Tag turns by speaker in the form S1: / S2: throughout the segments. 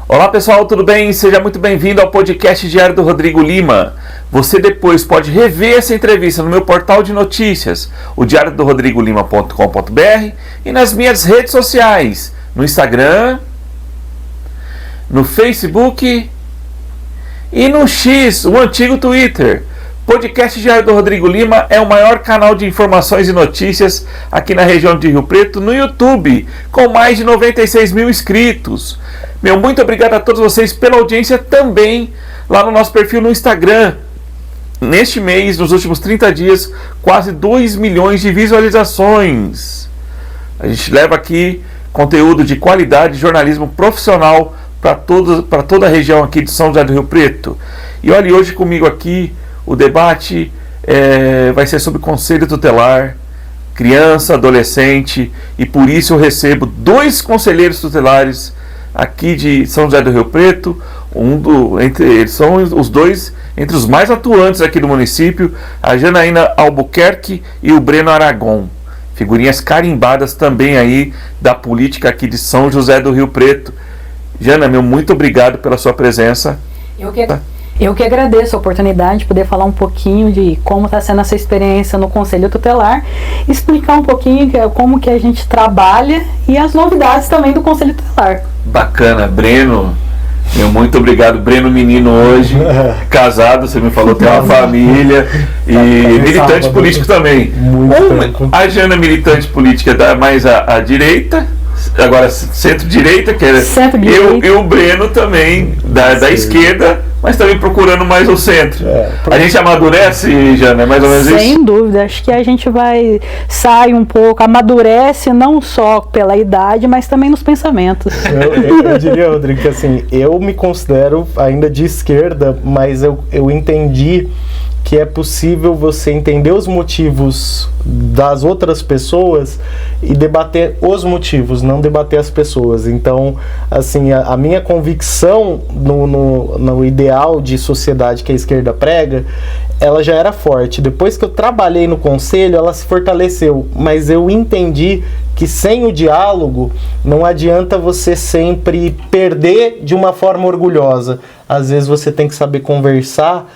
S1: Olá pessoal, tudo bem? Seja muito bem-vindo ao podcast diário do Rodrigo Lima. Você depois pode rever essa entrevista no meu portal de notícias, o diariodorodrigolima.com.br, e nas minhas redes sociais, no Instagram, no Facebook e no X, o antigo Twitter. Podcast Diário do Rodrigo Lima é o maior canal de informações e notícias aqui na região de Rio Preto, no YouTube, com mais de 96 mil inscritos. Meu muito obrigado a todos vocês pela audiência também lá no nosso perfil no Instagram. Neste mês, nos últimos 30 dias, quase 2 milhões de visualizações. A gente leva aqui conteúdo de qualidade, jornalismo profissional para toda a região aqui de São José do Rio Preto. E olha, hoje comigo aqui o debate vai ser sobre Conselho Tutelar, criança, adolescente, e por isso eu recebo 2 conselheiros tutelares aqui de São José do Rio Preto. Eles são os 2 entre os mais atuantes aqui do município, a Janaína Albuquerque e o Breno Aragon. Figurinhas carimbadas também aí da política aqui de São José do Rio Preto. Jana, meu muito obrigado pela sua presença.
S2: Eu que agradeço a oportunidade de poder falar um pouquinho de como está sendo essa experiência no Conselho Tutelar, explicar um pouquinho como que a gente trabalha e as novidades também do Conselho Tutelar.
S1: Bacana. Breno, meu muito obrigado. Breno, menino hoje, casado, você me falou, tem uma família e militante político também. A Jana, militante política mais à direita, agora centro-direita, que era eu e o Breno também da esquerda, mas também procurando mais o centro. A gente amadurece, Jana, é mais ou menos isso?
S2: Sem dúvida, acho que a gente sai um pouco, amadurece não só pela idade, mas também nos pensamentos.
S3: Eu diria, Rodrigo, que assim, eu me considero ainda de esquerda, mas eu entendi que é possível você entender os motivos das outras pessoas e debater os motivos, não debater as pessoas. Então, assim, a minha convicção no ideal de sociedade que a esquerda prega, ela já era forte. Depois que eu trabalhei no conselho, ela se fortaleceu, mas eu entendi que sem o diálogo não adianta você sempre perder de uma forma orgulhosa. Às vezes você tem que saber conversar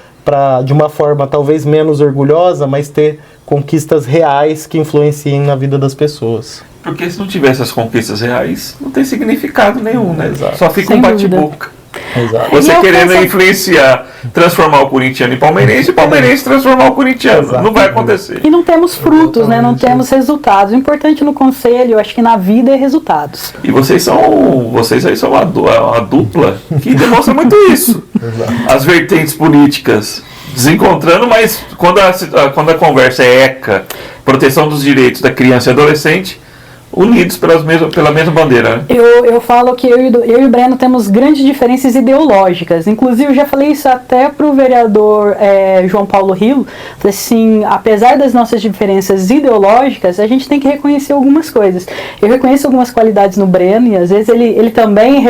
S3: de uma forma talvez menos orgulhosa, mas ter conquistas reais que influenciem na vida das pessoas.
S1: Porque se não tivesse as conquistas reais, não tem significado nenhum, né?
S3: Exato.
S1: Só fica um bate-boca.
S3: Exato.
S1: Você querendo influenciar, transformar o corintiano em palmeirense e o palmeirense transformar o corintiano.
S3: Exato.
S1: Não vai acontecer.
S2: E não temos frutos, né? Não temos resultados. O importante no conselho, eu acho que na vida é resultados.
S1: E vocês aí são uma dupla que demonstra muito isso. As vertentes políticas desencontrando, mas quando a conversa é ECA, proteção dos direitos da criança e adolescente, unidos pela mesma bandeira, né?
S2: Eu falo que eu e o Breno temos grandes diferenças ideológicas. Inclusive, eu já falei isso até para o vereador João Paulo Rio. Falei assim, apesar das nossas diferenças ideológicas, a gente tem que reconhecer algumas coisas. Eu reconheço algumas qualidades no Breno e às vezes ele também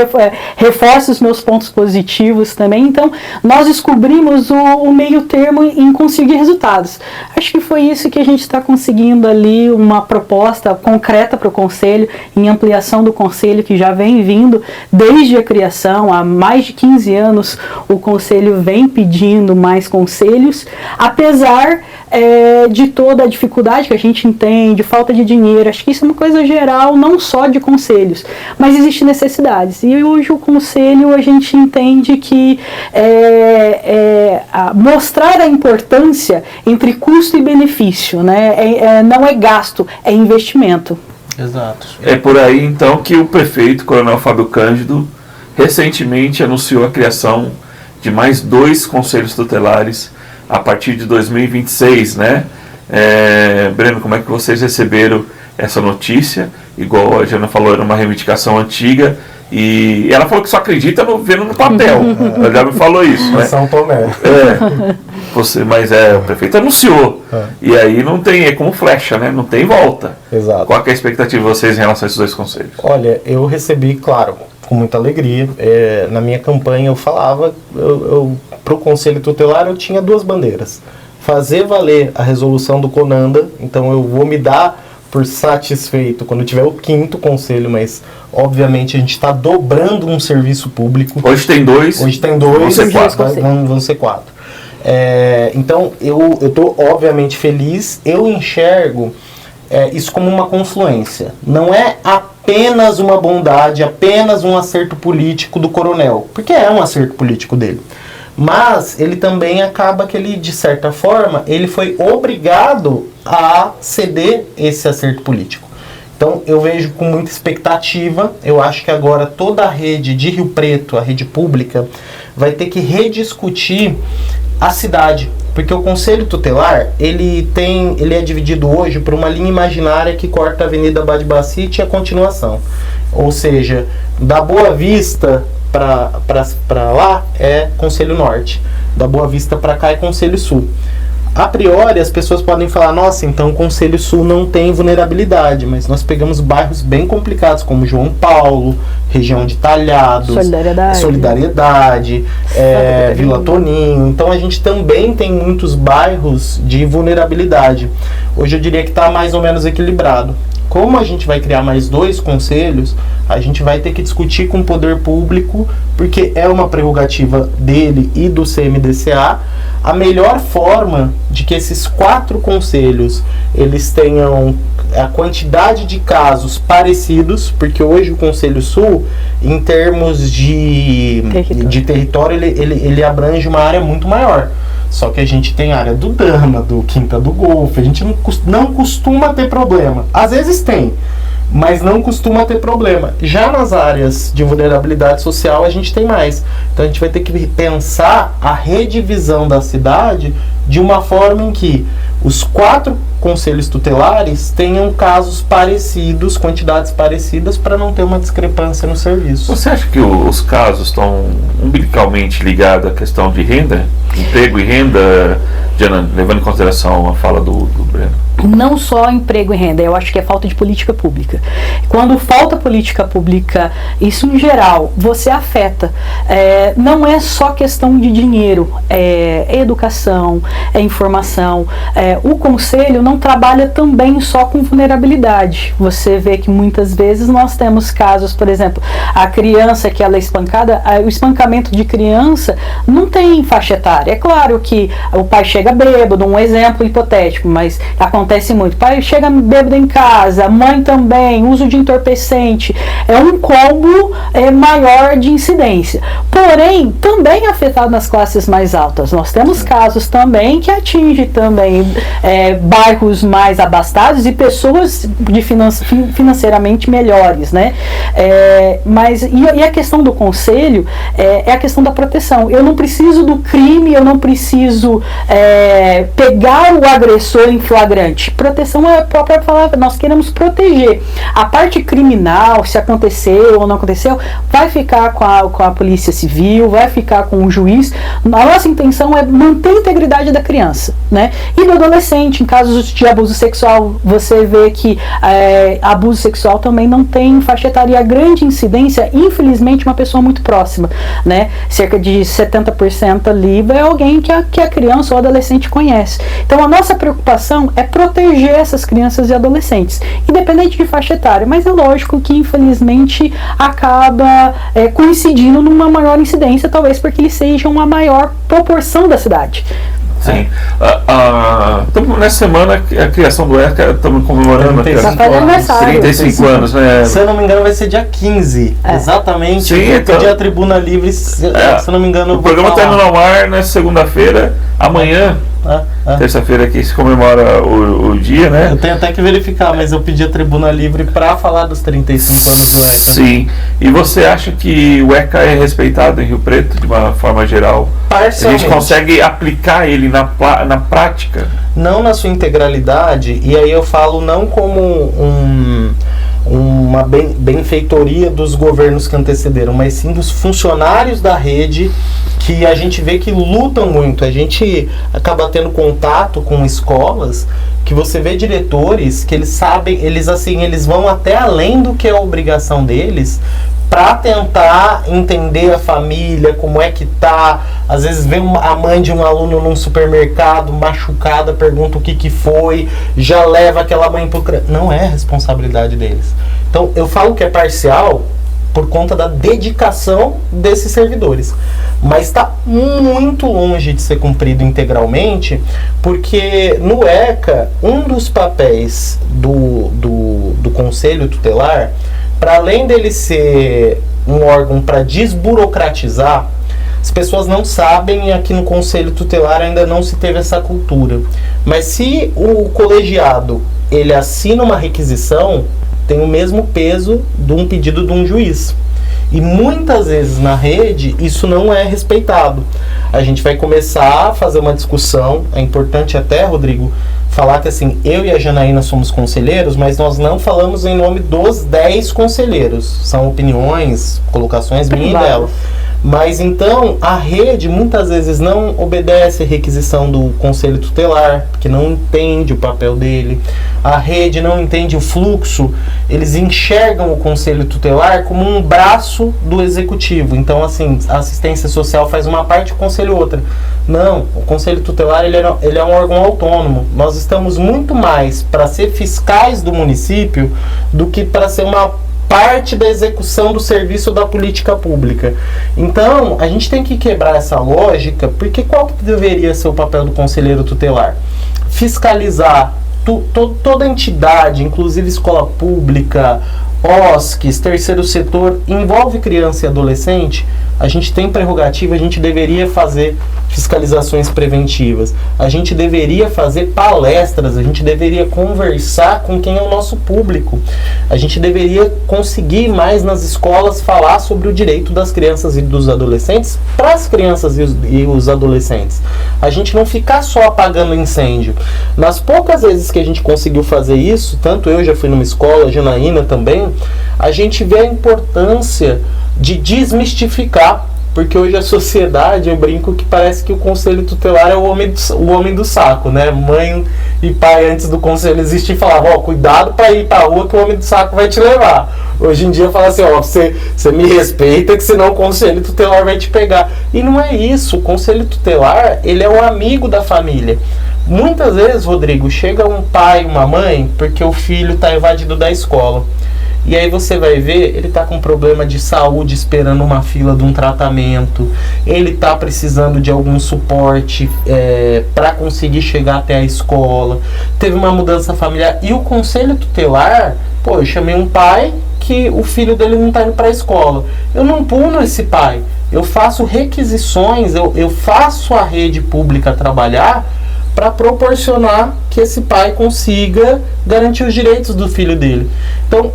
S2: reforça os meus pontos positivos também. Então, nós descobrimos o meio termo em conseguir resultados. Acho que foi isso que a gente está conseguindo ali, uma proposta concreta para o Conselho, em ampliação do Conselho, que já vem vindo desde a criação. Há mais de 15 anos o Conselho vem pedindo mais conselhos, apesar de toda a dificuldade que a gente entende, falta de dinheiro. Acho que isso é uma coisa geral, não só de conselhos, mas existem necessidades. E hoje o Conselho, a gente entende que mostrar a importância entre custo e benefício, né? Não é gasto, é investimento.
S3: Exato.
S1: É por aí então que o prefeito, Coronel Fábio Cândido, recentemente anunciou a criação de mais 2 conselhos tutelares a partir de 2026, né? Breno, como é que vocês receberam essa notícia? Igual a Jana falou, era uma reivindicação antiga e ela falou que só acredita vendo no papel. Ela já me falou isso, né?
S3: São Tomé.
S1: Mas o prefeito anunciou. E aí não tem, é como flecha, né? Não tem volta.
S3: Exato.
S1: Qual que é a expectativa de vocês em relação a esses dois conselhos?
S3: Olha, eu recebi, claro, com muita alegria. Na minha campanha eu falava, para o Conselho Tutelar eu tinha 2 bandeiras. Fazer valer a resolução do CONANDA, então eu vou me dar por satisfeito quando tiver o 5º conselho, mas obviamente a gente está dobrando um serviço público.
S1: Hoje tem 2.
S3: Hoje tem 2,
S1: vão ser 4.
S3: Vão ser 4. Então eu estou obviamente feliz, eu enxergo isso como uma confluência. Não é apenas uma bondade, apenas um acerto político do coronel, porque é um acerto político dele. Mas ele também acaba que ele, de certa forma, ele foi obrigado a ceder esse acerto político. Então eu vejo com muita expectativa, eu acho que agora toda a rede de Rio Preto, a rede pública, vai ter que rediscutir a cidade. Porque o Conselho Tutelar, ele é dividido hoje por uma linha imaginária que corta a Avenida Badbacite e a continuação. Ou seja, da Boa Vista para lá é Conselho Norte, da Boa Vista para cá é Conselho Sul. A priori as pessoas podem falar, nossa, então o Conselho Sul não tem vulnerabilidade, mas nós pegamos bairros bem complicados como João Paulo, região de Talhados, Solidariedade, Vila Toninho. Então a gente também tem muitos bairros de vulnerabilidade. Hoje eu diria que está mais ou menos equilibrado. Como a gente vai criar mais 2 conselhos, a gente vai ter que discutir com o poder público, porque é uma prerrogativa dele e do CMDCA, a melhor forma de que esses 4 conselhos eles tenham a quantidade de casos parecidos, porque hoje o Conselho Sul, em termos de território, ele abrange uma área muito maior. Só que a gente tem área do Dama, do Quinta do Golfo, a gente não costuma ter problema. Às vezes tem, mas não costuma ter problema. Já nas áreas de vulnerabilidade social a gente tem mais. Então a gente vai ter que pensar a redivisão da cidade de uma forma em que os 4 conselhos tutelares tenham casos parecidos, quantidades parecidas, para não ter uma discrepância no serviço.
S1: Você acha que os casos estão umbilicalmente ligados à questão de renda, emprego e renda, Diana, levando em consideração a fala do Breno?
S2: Não só emprego e renda, eu acho que é falta de política pública. Quando falta política pública, isso em geral, você afeta. Não é só questão de dinheiro, é educação, é informação. O conselho não trabalha também só com vulnerabilidade. Você vê que muitas vezes nós temos casos, por exemplo, a criança que ela é espancada, o espancamento de criança não tem faixa etária. É claro que o pai chega bêbado, um exemplo hipotético, mas acontece muito. O pai chega bêbado em casa, a mãe também, uso de entorpecente. É um combo maior de incidência. Porém, também afetado nas classes mais altas. Nós temos casos também que atinge também bairros mais abastados e pessoas financeiramente melhores, né? E a questão do conselho é a questão da proteção. Eu não preciso do crime, eu não preciso pegar o agressor em flagrante. Proteção é a própria palavra, nós queremos proteger. A parte criminal, se aconteceu ou não aconteceu, vai ficar com a polícia civil, vai ficar com o juiz. A nossa intenção é manter a integridade da criança, né? E do adolescente, em casos de abuso sexual, você vê que abuso sexual também não tem faixa etária. A grande incidência, infelizmente, uma pessoa muito próxima, né? Cerca de 70% ali é alguém que a criança ou adolescente conhece. Então a nossa preocupação é proteger essas crianças e adolescentes, independente de faixa etária, mas é lógico que infelizmente acaba coincidindo numa maior incidência, talvez porque eles sejam a maior proporção da cidade.
S1: Sim. Nessa semana, a criação do ECA, estamos comemorando 35 anos, né?
S3: Se eu não me engano, vai ser dia 15. Exatamente.
S1: Sim, então,
S3: dia Tribuna Livre, se eu não me engano.
S1: O programa está indo ao ar na segunda-feira, amanhã. Terça-feira aqui se comemora o dia, né?
S3: Eu tenho até que verificar, mas eu pedi a Tribuna Livre para falar dos 35 anos do ECA.
S1: Sim. E você acha que o ECA é respeitado em Rio Preto de uma forma geral?
S3: Parcialmente.
S1: A gente consegue aplicar ele na prática?
S3: Não na sua integralidade, e aí eu falo não como uma benfeitoria dos governos que antecederam, mas sim dos funcionários da rede, que a gente vê que lutam muito. A gente acaba tendo contato com escolas que você vê diretores que eles sabem, eles vão até além do que é a obrigação deles para tentar entender a família, como é que tá. Às vezes vê a mãe de um aluno num supermercado machucada, pergunta o que foi, já leva aquela mãe pro... Não é responsabilidade deles. Então eu falo que é parcial por conta da dedicação desses servidores, mas está muito longe de ser cumprido integralmente, porque no ECA, um dos papéis do Conselho Tutelar, para além dele ser um órgão para desburocratizar, as pessoas não sabem, e aqui no Conselho Tutelar ainda não se teve essa cultura, mas se o colegiado ele assina uma requisição, tem o mesmo peso de um pedido de um juiz. E muitas vezes na rede isso não é respeitado. A gente vai começar a fazer uma discussão. É importante até, Rodrigo, falar que assim, eu e a Janaína somos conselheiros, mas nós não falamos em nome dos 10 conselheiros. São opiniões, colocações minhas e dela. Mas então a rede muitas vezes não obedece a requisição do Conselho Tutelar, porque não entende o papel dele. A rede não entende o fluxo. Eles enxergam o Conselho Tutelar como um braço do Executivo. Então, assim, a assistência social faz uma parte, o Conselho outra. Não, o Conselho Tutelar ele é um órgão autônomo. Nós estamos muito mais para ser fiscais do município do que para ser uma parte da execução do serviço da política pública. Então, a gente tem que quebrar essa lógica, porque qual que deveria ser o papel do conselheiro tutelar? Fiscalizar toda entidade, inclusive escola pública, OSCs, terceiro setor, envolve criança e adolescente. A gente tem prerrogativa, a gente deveria fazer fiscalizações preventivas, a gente deveria fazer palestras, a gente deveria conversar com quem é o nosso público, a gente deveria conseguir mais nas escolas falar sobre o direito das crianças e dos adolescentes para as crianças e os adolescentes. A gente não ficar só apagando incêndio. Nas poucas vezes que a gente conseguiu fazer isso, tanto eu já fui numa escola, a Janaína também, a gente vê a importância de desmistificar, porque hoje a sociedade, eu brinco que parece que o conselho tutelar é o homem do saco, né? Mãe e pai antes do conselho existir falavam, ó, cuidado para ir pra rua que o homem do saco vai te levar. Hoje em dia fala assim, ó, você me respeita que senão o conselho tutelar vai te pegar. E não é isso, o conselho tutelar, ele é um amigo da família. Muitas vezes, Rodrigo, chega um pai, uma mãe, porque o filho está evadido da escola. E aí você vai ver, ele está com problema de saúde, esperando uma fila de um tratamento, ele está precisando de algum suporte para conseguir chegar até a escola, teve uma mudança familiar, e o conselho tutelar, pô, eu chamei um pai que o filho dele não está indo para a escola, eu não puno esse pai, eu faço requisições, eu faço a rede pública trabalhar para proporcionar que esse pai consiga garantir os direitos do filho dele. Então,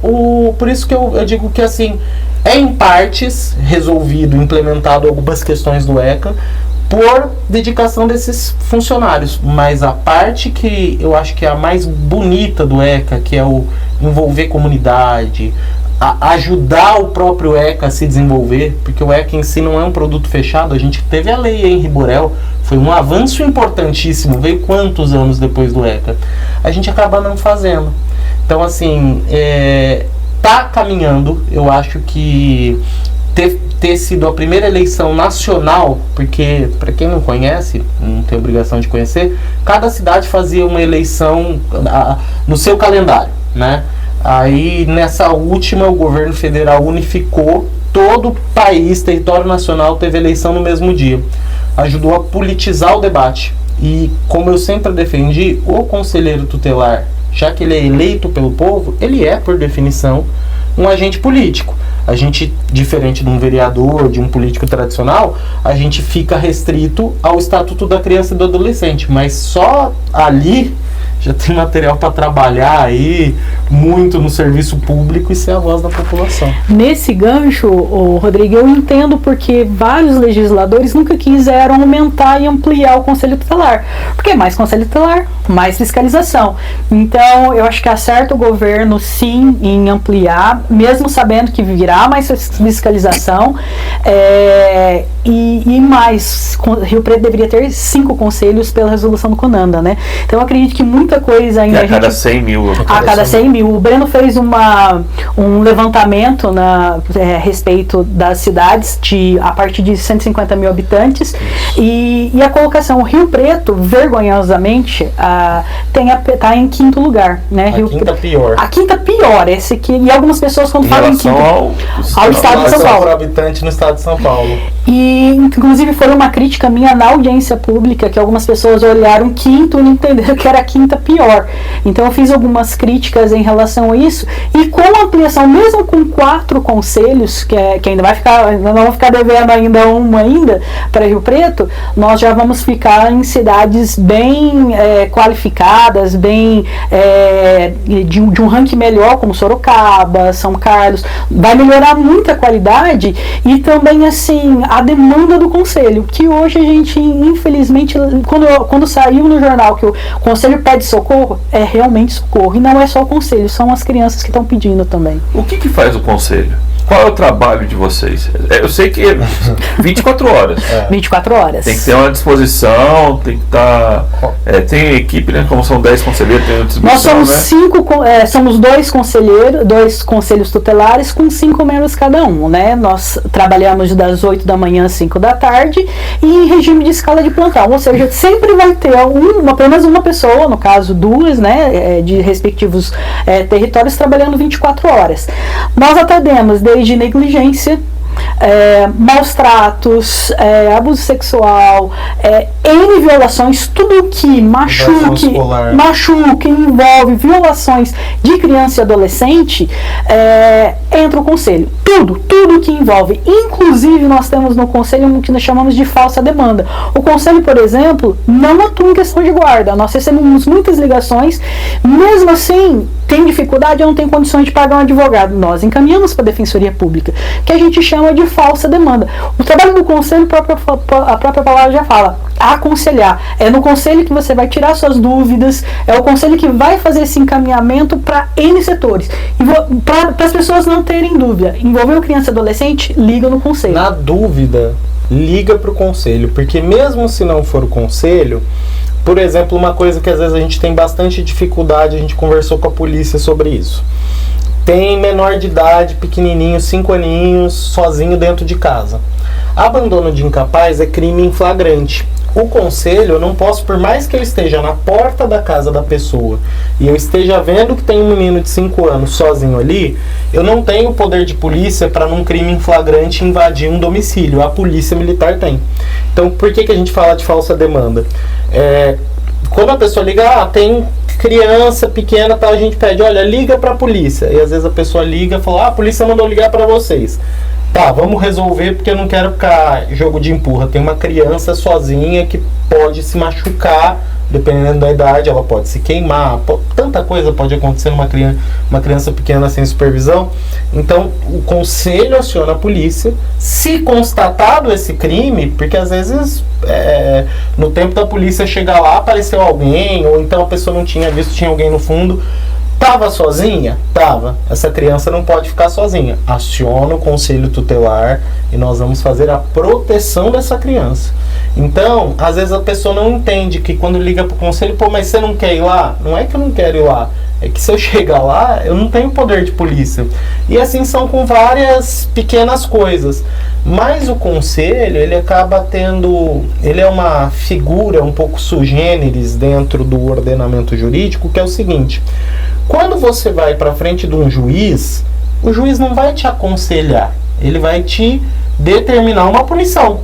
S3: por isso que eu digo que assim, é em partes resolvido, implementado algumas questões do ECA por dedicação desses funcionários, mas a parte que eu acho que é a mais bonita do ECA, que é o envolver comunidade, ajudar o próprio ECA a se desenvolver, porque o ECA em si não é um produto fechado. A gente teve a lei Henri Borel, foi um avanço importantíssimo, veio quantos anos depois do ECA? A gente acaba não fazendo. Então, assim, tá caminhando. Eu acho que ter sido a primeira eleição nacional, porque, para quem não conhece, não tem obrigação de conhecer, cada cidade fazia uma eleição no seu calendário, né? Aí, nessa última, o governo federal unificou, todo o país, território nacional, teve eleição no mesmo dia. Ajudou a politizar o debate. E, como eu sempre defendi, o conselheiro tutelar, já que ele é eleito pelo povo, ele é, por definição, um agente político. A gente, diferente de um vereador, de um político tradicional, a gente fica restrito ao Estatuto da Criança e do Adolescente, mas só ali já tem material para trabalhar aí muito no serviço público e ser a voz da população.
S2: Nesse gancho, Rodrigo, eu entendo porque vários legisladores nunca quiseram aumentar e ampliar o Conselho Tutelar. Porque mais Conselho Tutelar, mais fiscalização. Então, eu acho que acerta o governo, sim, em ampliar, mesmo sabendo que virá mais fiscalização. E mais, Rio Preto deveria ter 5 conselhos pela resolução do CONANDA, né? Então, eu acredito que muita coisa ainda...
S1: a cada 100 mil.
S2: A cada 100 mil. O Breno fez um levantamento a respeito das cidades a partir de 150 mil habitantes e a colocação, o Rio Preto, vergonhosamente, está em 5º lugar, né? A quinta pior, esse aqui, e algumas pessoas quando falam em quinto ao estado de São Paulo.
S3: Por habitante no estado de São Paulo.
S2: E inclusive foi uma crítica minha na audiência pública, que algumas pessoas olharam 5º e não entenderam que era a 5ª pior. Então eu fiz algumas críticas em relação a isso, e com a ampliação, mesmo com 4 conselhos, que ainda não vão ficar devendo ainda para Rio Preto, nós já vamos ficar em cidades bem qualificadas, bem de um ranking melhor, como Sorocaba, São Carlos. Vai melhorar muito a qualidade e também, assim, a demanda do conselho, que hoje a gente, infelizmente, quando saiu no jornal que o conselho pede socorro, é realmente socorro, e não é só o conselho, são as crianças que estão pedindo também.
S1: O que faz o conselho? Qual é o trabalho de vocês? Eu sei que é 24 horas.
S2: 24 horas.
S1: Tem que ter uma disposição, tem que estar... tem equipe, né? Como são 10 conselheiros, tem uma distribuição,
S2: nós somos
S1: né?
S2: Somos 2 conselhos tutelares com 5 membros cada um, né? Nós trabalhamos das 8 da manhã às 5 da tarde e em regime de escala de plantão, ou seja, sempre vai ter pelo menos uma pessoa, no caso 2, né? De respectivos territórios, trabalhando 24 horas. Nós atendemos desde negligência, maus tratos, abuso sexual, N violações, tudo que machuque, envolve violações de criança e adolescente, entra o conselho. Tudo que envolve. Inclusive, nós temos no conselho o que nós chamamos de falsa demanda. O conselho, por exemplo, não atua em questão de guarda. Nós recebemos muitas ligações, mesmo assim, tem dificuldade ou não tem condições de pagar um advogado. Nós encaminhamos para a Defensoria Pública, que a gente chama de falsa demanda. O trabalho do conselho, a própria palavra já fala, aconselhar. É no conselho que você vai tirar suas dúvidas, é o conselho que vai fazer esse encaminhamento para N setores. E para as pessoas não terem dúvida, envolveu criança e adolescente, liga no conselho.
S3: Na dúvida, liga para o conselho, porque mesmo se não for o conselho, por exemplo, uma coisa que às vezes a gente tem bastante dificuldade, a gente conversou com a polícia sobre isso. Tem menor de idade, pequenininho, 5 aninhos, sozinho dentro de casa. Abandono de incapaz é crime em flagrante. O conselho, eu não posso, por mais que eu esteja na porta da casa da pessoa e eu esteja vendo que tem um menino de 5 anos sozinho ali, eu não tenho poder de polícia para num crime em flagrante invadir um domicílio. A polícia militar tem. Então, por que a gente fala de falsa demanda? Quando a pessoa liga, tem criança pequena, tá, a gente pede, olha, liga para a polícia. E às vezes a pessoa liga e fala, a polícia mandou ligar para vocês. Tá, vamos resolver porque eu não quero ficar jogo de empurra. Tem uma criança sozinha que pode se machucar, dependendo da idade, ela pode se queimar, tanta coisa pode acontecer numa criança pequena sem supervisão. Então, o conselho aciona a polícia. Se constatado esse crime, porque às vezes no tempo da polícia chegar lá, apareceu alguém, ou então a pessoa não tinha visto, tinha alguém no fundo. Tava sozinha? Tava. Essa criança não pode ficar sozinha. Aciona o conselho tutelar e nós vamos fazer a proteção dessa criança. Então, às vezes a pessoa não entende que quando liga pro conselho, mas você não quer ir lá? Não é que eu não quero ir lá. É que se eu chegar lá, eu não tenho poder de polícia. E assim são com várias pequenas coisas. Mas o conselho, ele acaba tendo... Ele é uma figura um pouco sui generis dentro do ordenamento jurídico, que é o seguinte... Quando você vai para frente de um juiz, o juiz não vai te aconselhar, ele vai te determinar uma punição.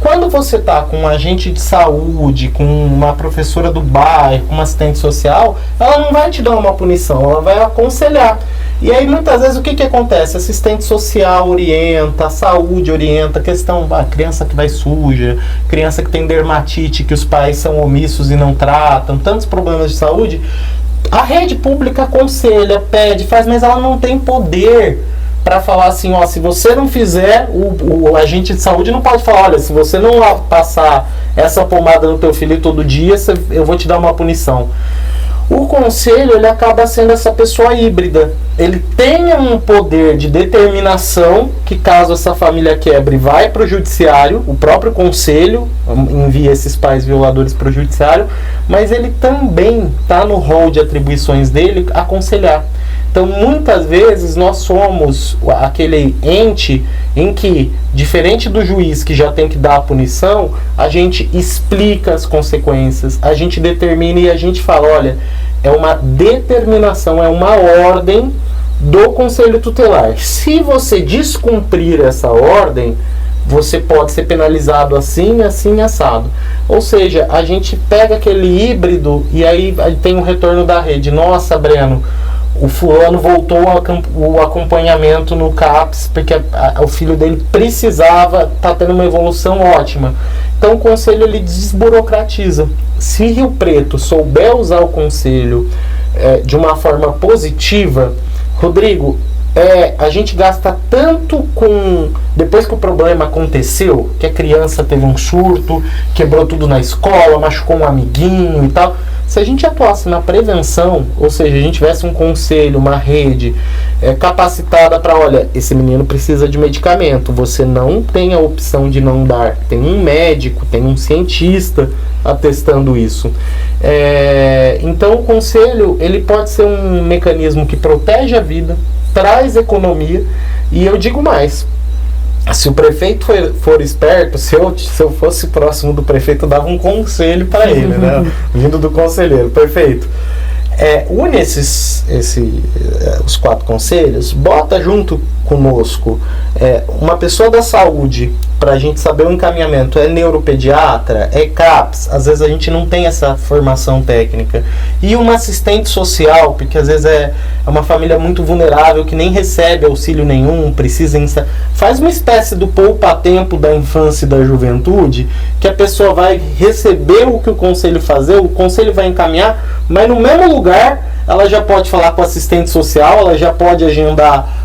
S3: Quando você está com um agente de saúde, com uma professora do bairro, com uma assistente social, ela não vai te dar uma punição, ela vai aconselhar. E aí muitas vezes o que acontece? Assistente social orienta, a saúde orienta, a questão, criança que vai suja, criança que tem dermatite, que os pais são omissos e não tratam, tantos problemas de saúde. A rede pública aconselha, pede, faz, mas ela não tem poder para falar assim, ó, se você não fizer, o agente de saúde não pode falar, olha, se você não passar essa pomada no teu filho todo dia, eu vou te dar uma punição. O conselho, ele acaba sendo essa pessoa híbrida. Ele tem um poder de determinação que, caso essa família quebre, vai para o judiciário, o próprio conselho envia esses pais violadores para o judiciário, mas ele também está no rol de atribuições dele aconselhar. Então, muitas vezes, nós somos aquele ente em que, diferente do juiz que já tem que dar a punição, a gente explica as consequências, a gente determina e a gente fala, olha, é uma determinação, é uma ordem do Conselho Tutelar. Se você descumprir essa ordem, você pode ser penalizado assim, assim, assado. Ou seja, a gente pega aquele híbrido e aí tem um retorno da rede. Nossa, Breno, o fulano voltou o acompanhamento no CAPS porque o filho dele precisava, está tendo uma evolução ótima. Então o conselho, ele desburocratiza. Se Rio Preto souber usar o conselho de uma forma positiva, Rodrigo, a gente gasta tanto com... Depois que o problema aconteceu, que a criança teve um surto, quebrou tudo na escola, machucou um amiguinho e tal. Se a gente atuasse na prevenção, ou seja, a gente tivesse um conselho, uma rede capacitada para, olha, esse menino precisa de medicamento, você não tem a opção de não dar. Tem um médico, tem um cientista atestando isso. Então o conselho, ele pode ser um mecanismo que protege a vida, traz economia, e eu digo mais, se o prefeito for esperto, se eu fosse próximo do prefeito, eu dava um conselho para ele, né? Vindo do conselheiro, perfeito. Une os 4 conselhos, bota junto conosco uma pessoa da saúde para a gente saber o encaminhamento. É neuropediatra, é CAPS, às vezes a gente não tem essa formação técnica, e uma assistente social, porque às vezes é uma família muito vulnerável que nem recebe auxílio nenhum, precisa faz uma espécie do poupa-tempo da infância e da juventude, que a pessoa vai receber o que o conselho fazer, o conselho vai encaminhar, mas no mesmo lugar ela já pode falar com o assistente social, ela já pode agendar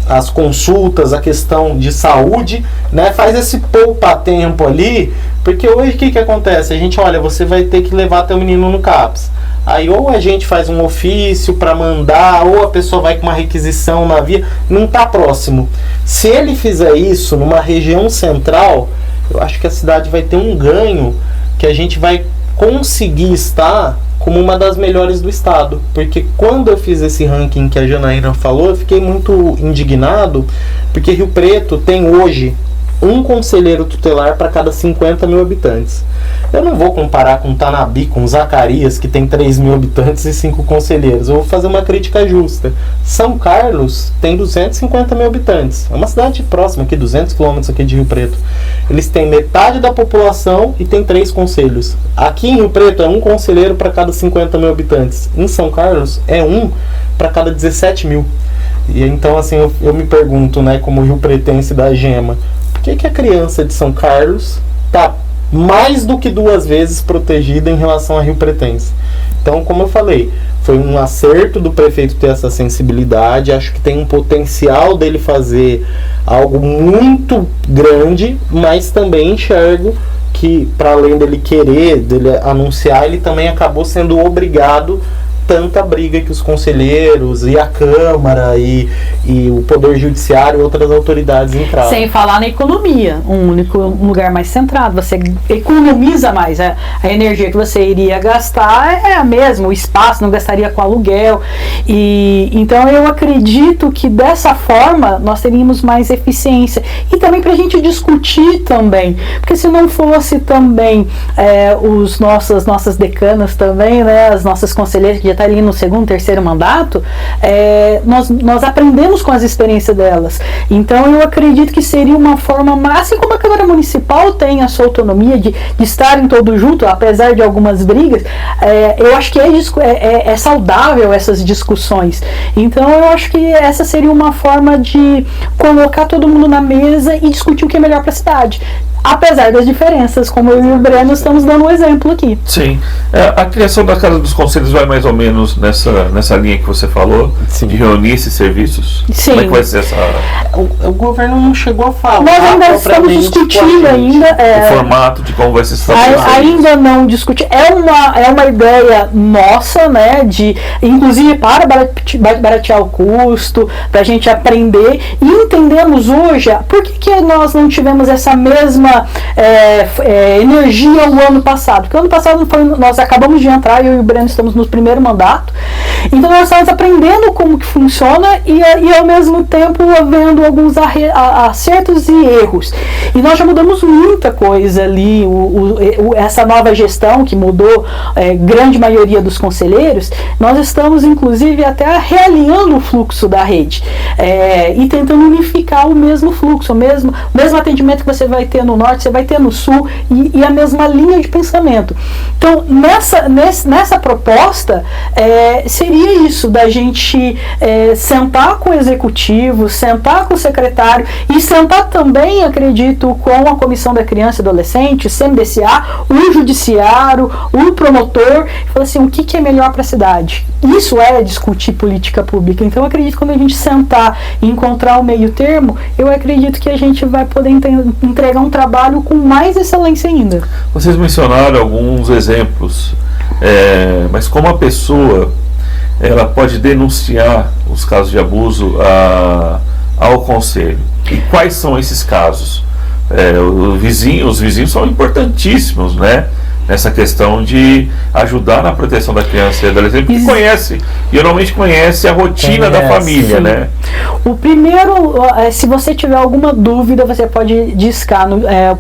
S3: as consultas, a questão de saúde, né? Faz esse poupa-tempo ali, porque hoje o que acontece? A gente, olha, você vai ter que levar teu menino no CAPS. Aí ou a gente faz um ofício para mandar, ou a pessoa vai com uma requisição na via, não está próximo. Se ele fizer isso numa região central, eu acho que a cidade vai ter um ganho, que a gente vai conseguir estar como uma das melhores do estado, porque quando eu fiz esse ranking que a Janaína falou, eu fiquei muito indignado, porque Rio Preto tem hoje um conselheiro tutelar para cada 50 mil habitantes. Eu não vou comparar com Tanabi, com Zacarias, que tem 3 mil habitantes e 5 conselheiros. Eu vou fazer uma crítica justa. São Carlos tem 250 mil habitantes. É uma cidade próxima aqui, 200 quilômetros aqui de Rio Preto. Eles têm metade da população e tem 3 conselhos. Aqui em Rio Preto é um conselheiro para cada 50 mil habitantes. Em São Carlos é um para cada 17 mil. E então assim, eu me pergunto, né, como Rio Pretense da Gema, por que a criança de São Carlos está mais do que 2 vezes protegida em relação a Rio Pretense? Então, como eu falei, foi um acerto do prefeito ter essa sensibilidade. Acho que tem um potencial dele fazer algo muito grande, mas também enxergo que, para além dele querer, dele anunciar, ele também acabou sendo obrigado tanta briga que os conselheiros e a Câmara e o Poder Judiciário e outras autoridades entraram.
S2: Sem falar na economia, um único lugar mais centrado, você economiza mais, a energia que você iria gastar é a mesma, o espaço não gastaria com aluguel, e então eu acredito que dessa forma nós teríamos mais eficiência, e também para a gente discutir também, porque se não fosse também nossas decanas também, né, as nossas conselheiras que já está ali no 2º, 3º mandato, nós aprendemos aprendemos com as experiências delas. Então eu acredito que seria uma forma, assim como a Câmara Municipal tem a sua autonomia de estarem todos juntos, apesar de algumas brigas, eu acho que é saudável essas discussões. Então eu acho que essa seria uma forma de colocar todo mundo na mesa e discutir o que é melhor para a cidade. Apesar das diferenças, como eu e o Breno estamos dando um exemplo aqui.
S1: Sim. A criação da Casa dos Conselhos vai mais ou menos nessa linha que você falou,
S3: Sim.
S1: de reunir esses serviços?
S2: Sim.
S1: Como é que vai ser essa...
S3: O governo não chegou a falar.
S2: Nós ainda estamos discutindo ainda.
S1: o formato de como vai ser estabelecido?
S2: Ainda não discutir. É uma ideia nossa, né? Inclusive para baratear o custo, para a gente aprender. E entendemos hoje por que nós não tivemos essa mesma energia o ano passado. Porque o ano passado nós acabamos de entrar, eu e o Breno estamos no primeiro mandato. Então nós estamos aprendendo como que funciona e ao mesmo tempo havendo alguns acertos e erros. E nós já mudamos muita coisa ali, essa nova gestão que mudou grande maioria dos conselheiros, nós estamos inclusive até realinhando o fluxo da rede e tentando unificar o mesmo fluxo, o mesmo atendimento que você vai ter no norte, você vai ter no sul e a mesma linha de pensamento. Então nessa proposta seria isso, da gente sentar com o executivo, sentar com o secretário e sentar também, acredito, com a Comissão da Criança e Adolescente, o CMDCA, o Judiciário, o promotor, e falar assim, o que é melhor para a cidade? Isso é discutir política pública. Então eu acredito que quando a gente sentar e encontrar o meio termo, eu acredito que a gente vai poder entregar um trabalho com mais excelência ainda.
S1: Vocês mencionaram alguns exemplos, mas como a pessoa ela pode denunciar os casos de abuso ao conselho? E quais são esses casos? Os vizinhos são importantíssimos, né? Nessa questão de ajudar na proteção da criança e adolescente, porque geralmente conhece a rotina da família,
S2: sim.
S1: né?
S2: O primeiro, se você tiver alguma dúvida, você pode discar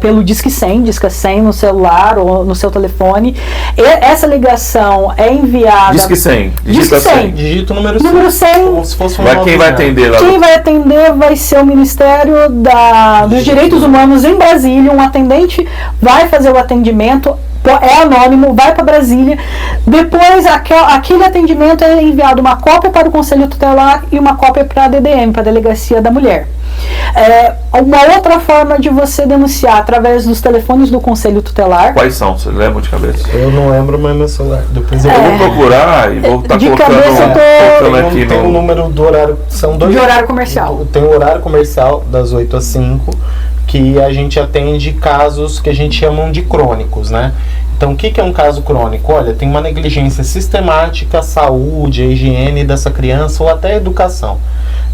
S2: pelo Disque 100, disca 100 no celular ou no seu telefone. Essa ligação é enviada...
S1: Disque 100, digita 100.
S3: Digita o número
S2: 100.
S3: Como se fosse
S1: Quem vai atender lá?
S2: Quem vai atender vai ser o Ministério dos Direitos Humanos em Brasília. Um atendente vai fazer o atendimento, é anônimo, vai para Brasília. Depois, aquele atendimento é enviado uma cópia para o Conselho Tutelar e uma cópia para a DDM, para a Delegacia da Mulher. Uma outra forma de você denunciar através dos telefones do Conselho Tutelar.
S1: Quais são? Você lembra de cabeça?
S3: Eu não lembro, mas meu celular. Depois eu
S1: vou procurar e vou estar
S2: de
S1: colocando,
S2: cabeça
S1: aqui
S3: tem o número do horário. São dois.
S2: De horário comercial.
S3: Tem o horário comercial das 8 às 5, que a gente atende casos que a gente chama de crônicos, né? Então, o que é um caso crônico? Olha, tem uma negligência sistemática à saúde, à higiene dessa criança ou até à educação.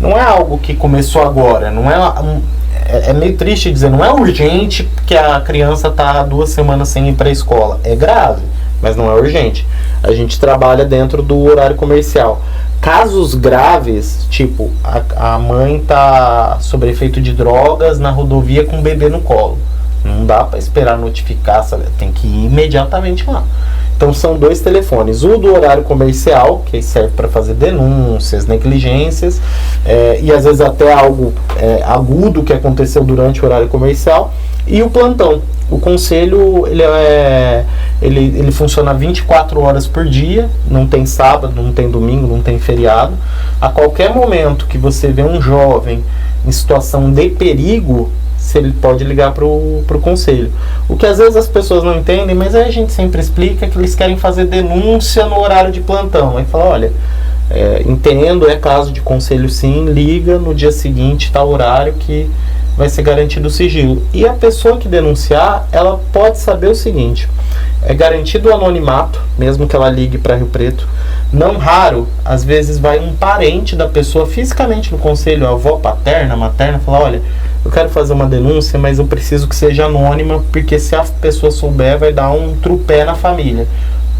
S3: Não é algo que começou agora, não é meio triste dizer, não é urgente que a criança está 2 semanas sem ir para a escola. É grave, mas não é urgente. A gente trabalha dentro do horário comercial. Casos graves, tipo, a mãe está sob efeito de drogas na rodovia com o bebê no colo. Não dá para esperar notificar, sabe? Tem que ir imediatamente lá. Então são 2 telefones. O do horário comercial, que serve para fazer denúncias, negligências, e às vezes até algo agudo que aconteceu durante o horário comercial. E o plantão. O conselho ele funciona 24 horas por dia, não tem sábado, não tem domingo, não tem feriado. A qualquer momento que você vê um jovem em situação de perigo, ele pode ligar para o conselho. O que às vezes as pessoas não entendem, mas aí a gente sempre explica que eles querem fazer denúncia no horário de plantão. Aí fala, olha, entendo, é caso de conselho sim, liga no dia seguinte, tal horário que vai ser garantido o sigilo. E a pessoa que denunciar, ela pode saber o seguinte, é garantido o anonimato, mesmo que ela ligue para Rio Preto. Não raro, às vezes vai um parente da pessoa fisicamente no conselho, a avó paterna, materna, fala, olha, eu quero fazer uma denúncia, mas eu preciso que seja anônima, porque se a pessoa souber, vai dar um trupé na família.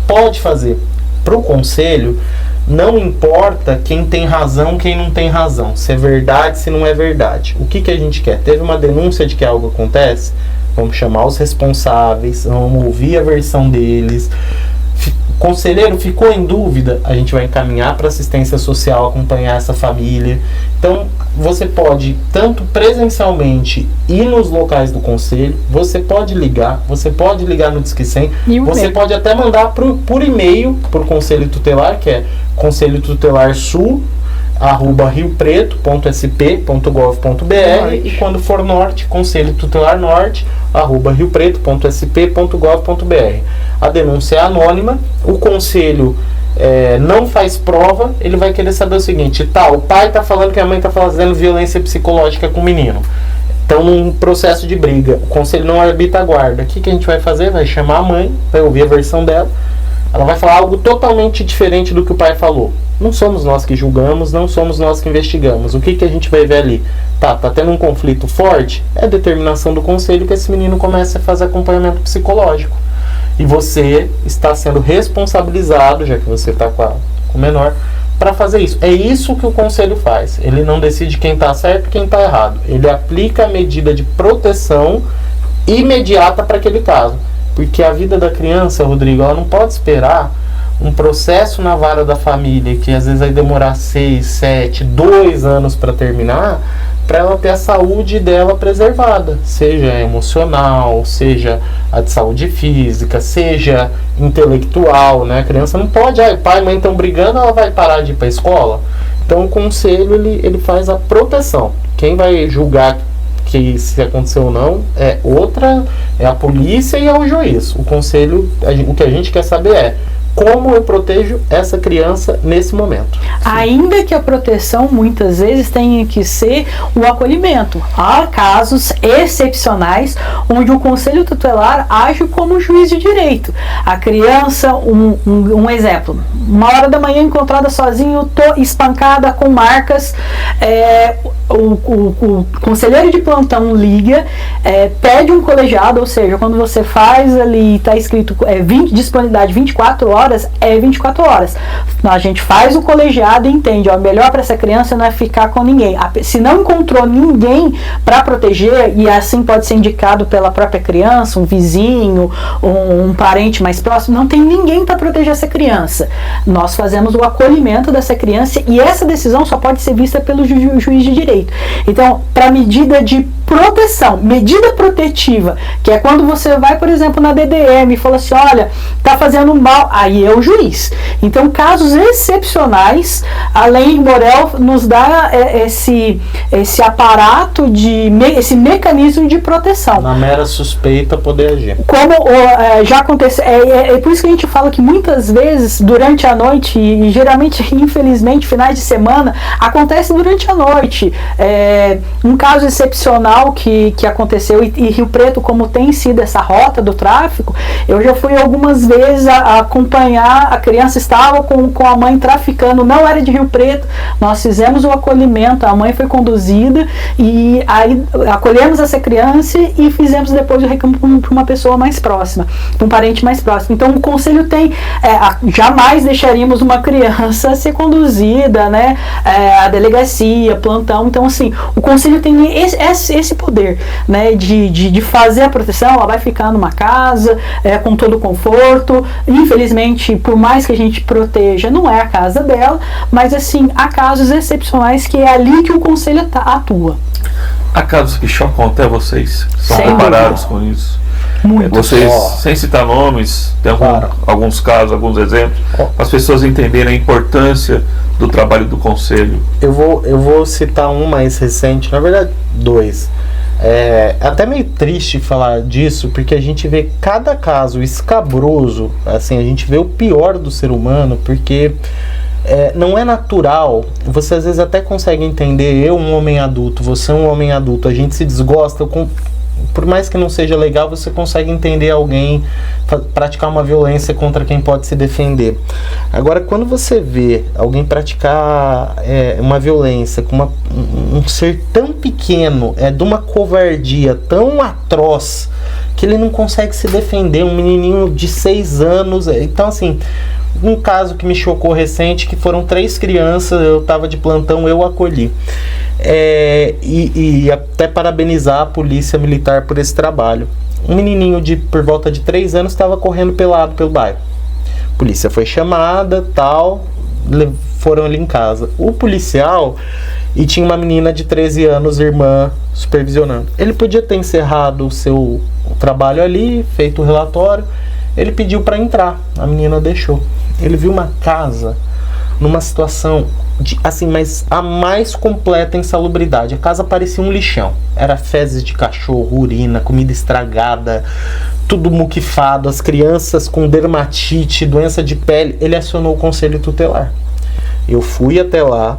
S3: Pode fazer. Para o conselho, não importa quem tem razão, quem não tem razão, se é verdade, se não é verdade. O que a gente quer? Teve uma denúncia de que algo acontece? Vamos chamar os responsáveis, vamos ouvir a versão deles, conselheiro ficou em dúvida, a gente vai encaminhar para assistência social, acompanhar essa família. Então, você pode, tanto presencialmente ir nos locais do conselho, você pode ligar no Disque 100, você pode até mandar por e-mail para o Conselho Tutelar, que é Conselho Tutelar Sul, riopreto.sp.gov.br, e quando for norte, Conselho Tutelar Norte, riopreto.sp.gov.br. A denúncia é anônima, o conselho não faz prova, ele vai querer saber o seguinte: o pai está falando que a mãe está fazendo violência psicológica com o menino. Então, num processo de briga, o conselho não arbitra a guarda. O que a gente vai fazer? Vai chamar a mãe, vai ouvir a versão dela, ela vai falar algo totalmente diferente do que o pai falou. Não somos nós que julgamos, não somos nós que investigamos. O que a gente vai ver ali? Tá tendo um conflito forte? É determinação do conselho que esse menino comece a fazer acompanhamento psicológico. E você está sendo responsabilizado, já que você está com o menor, para fazer isso. É isso que o conselho faz. Ele não decide quem está certo e quem está errado. Ele aplica a medida de proteção imediata para aquele caso. Porque a vida da criança, Rodrigo, ela não pode esperar um processo na vara da família, que às vezes vai demorar 6, 7, 2 anos para terminar, para ela ter a saúde dela preservada, seja emocional, seja a de saúde física, seja intelectual, né? A criança não pode, pai e mãe estão brigando, ela vai parar de ir para a escola. Então o conselho ele faz a proteção. Quem vai julgar que se aconteceu ou não é a polícia e é o juiz. O conselho, o que a gente quer saber é como eu protejo essa criança nesse momento.
S2: Ainda que a proteção muitas vezes tenha que ser o acolhimento. Há casos excepcionais onde o Conselho Tutelar age como juiz de direito. A criança, um exemplo, 1h da manhã encontrada sozinho, espancada com marcas, o conselheiro de plantão liga, pede um colegiado, ou seja, quando você faz ali, está escrito disponibilidade 24 horas, é 24 horas. A gente faz o colegiado e entende, melhor para essa criança não é ficar com ninguém. Se não encontrou ninguém para proteger, e assim pode ser indicado pela própria criança, um vizinho, um parente mais próximo, não tem ninguém para proteger essa criança. Nós fazemos o acolhimento dessa criança e essa decisão só pode ser vista pelo juiz de direito. Então, para medida de proteção, medida protetiva, que é quando você vai, por exemplo, na DDM e fala assim, olha, tá fazendo mal, aí é o juiz. Então, casos excepcionais, a lei Borel nos dá esse aparato, esse mecanismo de proteção.
S3: Na mera suspeita, poder agir.
S2: Como já aconteceu, é por isso que a gente fala que muitas vezes, durante a noite, e geralmente, infelizmente, finais de semana, acontece durante a noite. Um caso excepcional que aconteceu, e Rio Preto, como tem sido essa rota do tráfico, eu já fui algumas vezes a acompanhar, a criança estava com a mãe traficando, não era de Rio Preto, nós fizemos o acolhimento, a mãe foi conduzida, e aí acolhemos essa criança e fizemos depois o recamo para uma pessoa mais próxima, um parente mais próximo. Então o conselho tem, jamais deixaríamos uma criança ser conduzida, né, a delegacia, plantão. Então assim, o conselho tem esse poder, né, de fazer a proteção. Ela vai ficar numa casa com todo o conforto. Infelizmente, por mais que a gente proteja, não é a casa dela, mas assim, há casos excepcionais que é ali que o conselho atua.
S1: Há casos que chocam até vocês? São
S2: Sem
S1: preparados
S2: dúvida.
S1: com isso?
S2: Muito.
S1: Vocês, sem citar nomes, tem alguns casos, alguns exemplos, para as pessoas entenderem a importância do trabalho do conselho.
S3: Eu vou citar um mais recente, na verdade 2. É até meio triste falar disso, porque a gente vê cada caso escabroso, assim, a gente vê o pior do ser humano, porque não é natural. Você às vezes até consegue entender, eu, um homem adulto, você um homem adulto, a gente se desgosta por mais que não seja legal, você consegue entender alguém praticar uma violência contra quem pode se defender. Agora, quando você vê alguém praticar uma violência com um ser tão pequeno, de uma covardia tão atroz, que ele não consegue se defender, um menininho de 6 anos, então assim, um caso que me chocou recente, que foram 3 crianças, eu estava de plantão, eu acolhi. E até parabenizar a polícia militar por esse trabalho. Um menininho por volta de 3 anos estava correndo pelado pelo bairro. A polícia foi chamada, tal, foram ali em casa. O policial, e tinha uma menina de 13 anos, irmã, supervisionando. Ele podia ter encerrado o seu trabalho ali, feito o relatório, ele pediu para entrar, a menina deixou. Ele viu uma casa numa situação assim, mas a mais completa insalubridade. A casa parecia um lixão. Era fezes de cachorro, urina, comida estragada, tudo muquifado, as crianças com dermatite, doença de pele. Ele acionou o conselho tutelar. Eu fui até lá,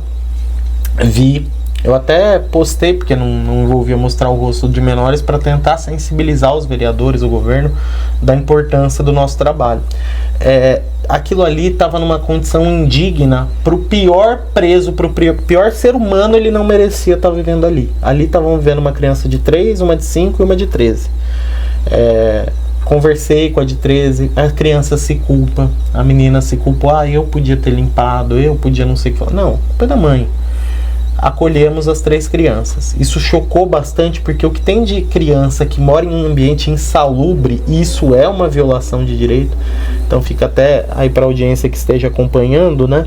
S3: vi, eu até postei, porque não envolvia mostrar o rosto de menores, para tentar sensibilizar os vereadores, o governo, da importância do nosso trabalho. Aquilo ali estava numa condição indigna para o pior preso, para o pior ser humano. Ele não merecia estar vivendo ali. Ali estavam vivendo uma criança de 3, uma de 5 e uma de 13. Conversei com a de 13, a criança se culpa, a menina se culpa, eu podia ter limpado, eu podia não sei o que. Não, culpa é da mãe. Acolhemos as 3 crianças. Isso chocou bastante, porque o que tem de criança que mora em um ambiente insalubre, isso é uma violação de direito. Então fica até aí para a audiência que esteja acompanhando, né?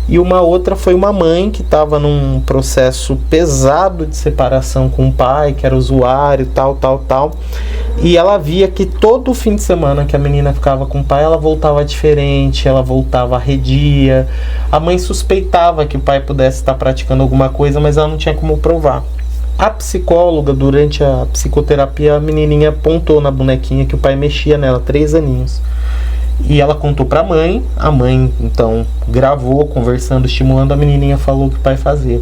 S3: E uma outra foi uma mãe que estava num processo pesado de separação com o pai, que era usuário, tal. E ela via que todo fim de semana que a menina ficava com o pai, ela voltava diferente, ela voltava arredia. A mãe suspeitava que o pai pudesse estar praticando alguma coisa, mas ela não tinha como provar. A psicóloga, durante a psicoterapia, a menininha apontou na bonequinha que o pai mexia nela, 3 aninhos. E ela contou pra mãe, a mãe então gravou, conversando, estimulando, a menininha falou o que o pai fazia.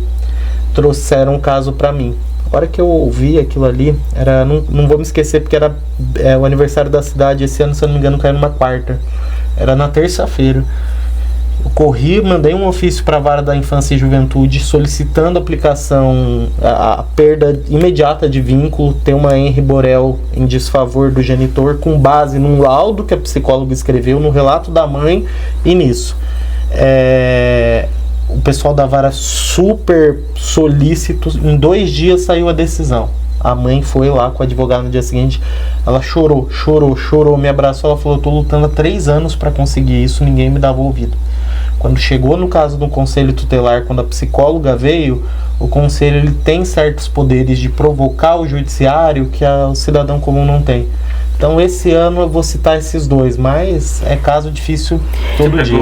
S3: Trouxeram o caso pra mim. A hora que eu ouvi aquilo ali, não vou me esquecer, porque era o aniversário da cidade, esse ano, se eu não me engano, caiu numa quarta. Era na terça-feira. Eu corri, mandei um ofício para a Vara da Infância e Juventude solicitando aplicação, a perda imediata de vínculo, ter uma Henri Borel em desfavor do genitor, com base num laudo que a psicóloga escreveu, no relato da mãe e nisso. O pessoal da Vara super solícito, em 2 dias saiu a decisão. A mãe foi lá com o advogado no dia seguinte, ela chorou, me abraçou, ela falou, eu tô lutando há 3 anos para conseguir isso, ninguém me dava ouvido. Quando chegou no caso do conselho tutelar, quando a psicóloga veio, o conselho ele tem certos poderes de provocar o judiciário que o cidadão comum não tem. Então esse ano eu vou citar esses 2, mas é caso difícil todo dia.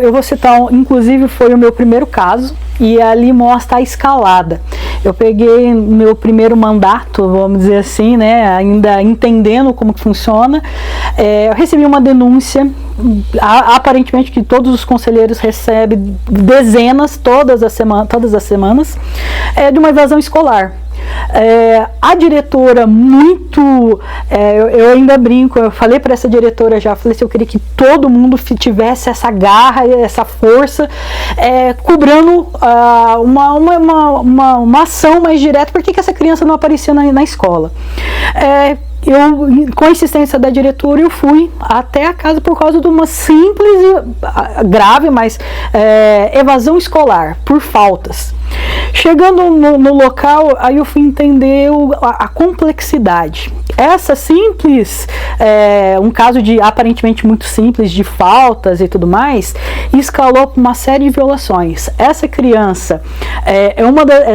S2: Eu vou citar, inclusive foi o meu primeiro caso, e ali mostra a escalada. Eu peguei meu primeiro mandato, vamos dizer assim, né, ainda entendendo como que funciona. Eu recebi uma denúncia, aparentemente que todos os conselheiros recebem dezenas, todas as semanas, de uma evasão escolar. A diretora eu ainda brinco, eu falei para essa diretora já, falei assim, eu queria que todo mundo tivesse essa garra, essa força, cobrando uma ação mais direta. Por que essa criança não aparecia na escola? Com a insistência da diretora, eu fui até a casa por causa de uma simples, grave, mas evasão escolar, por faltas. Chegando no local, aí eu fui entender a complexidade. Essa simples, um caso de aparentemente muito simples, de faltas e tudo mais, escalou para uma série de violações. Essa criança,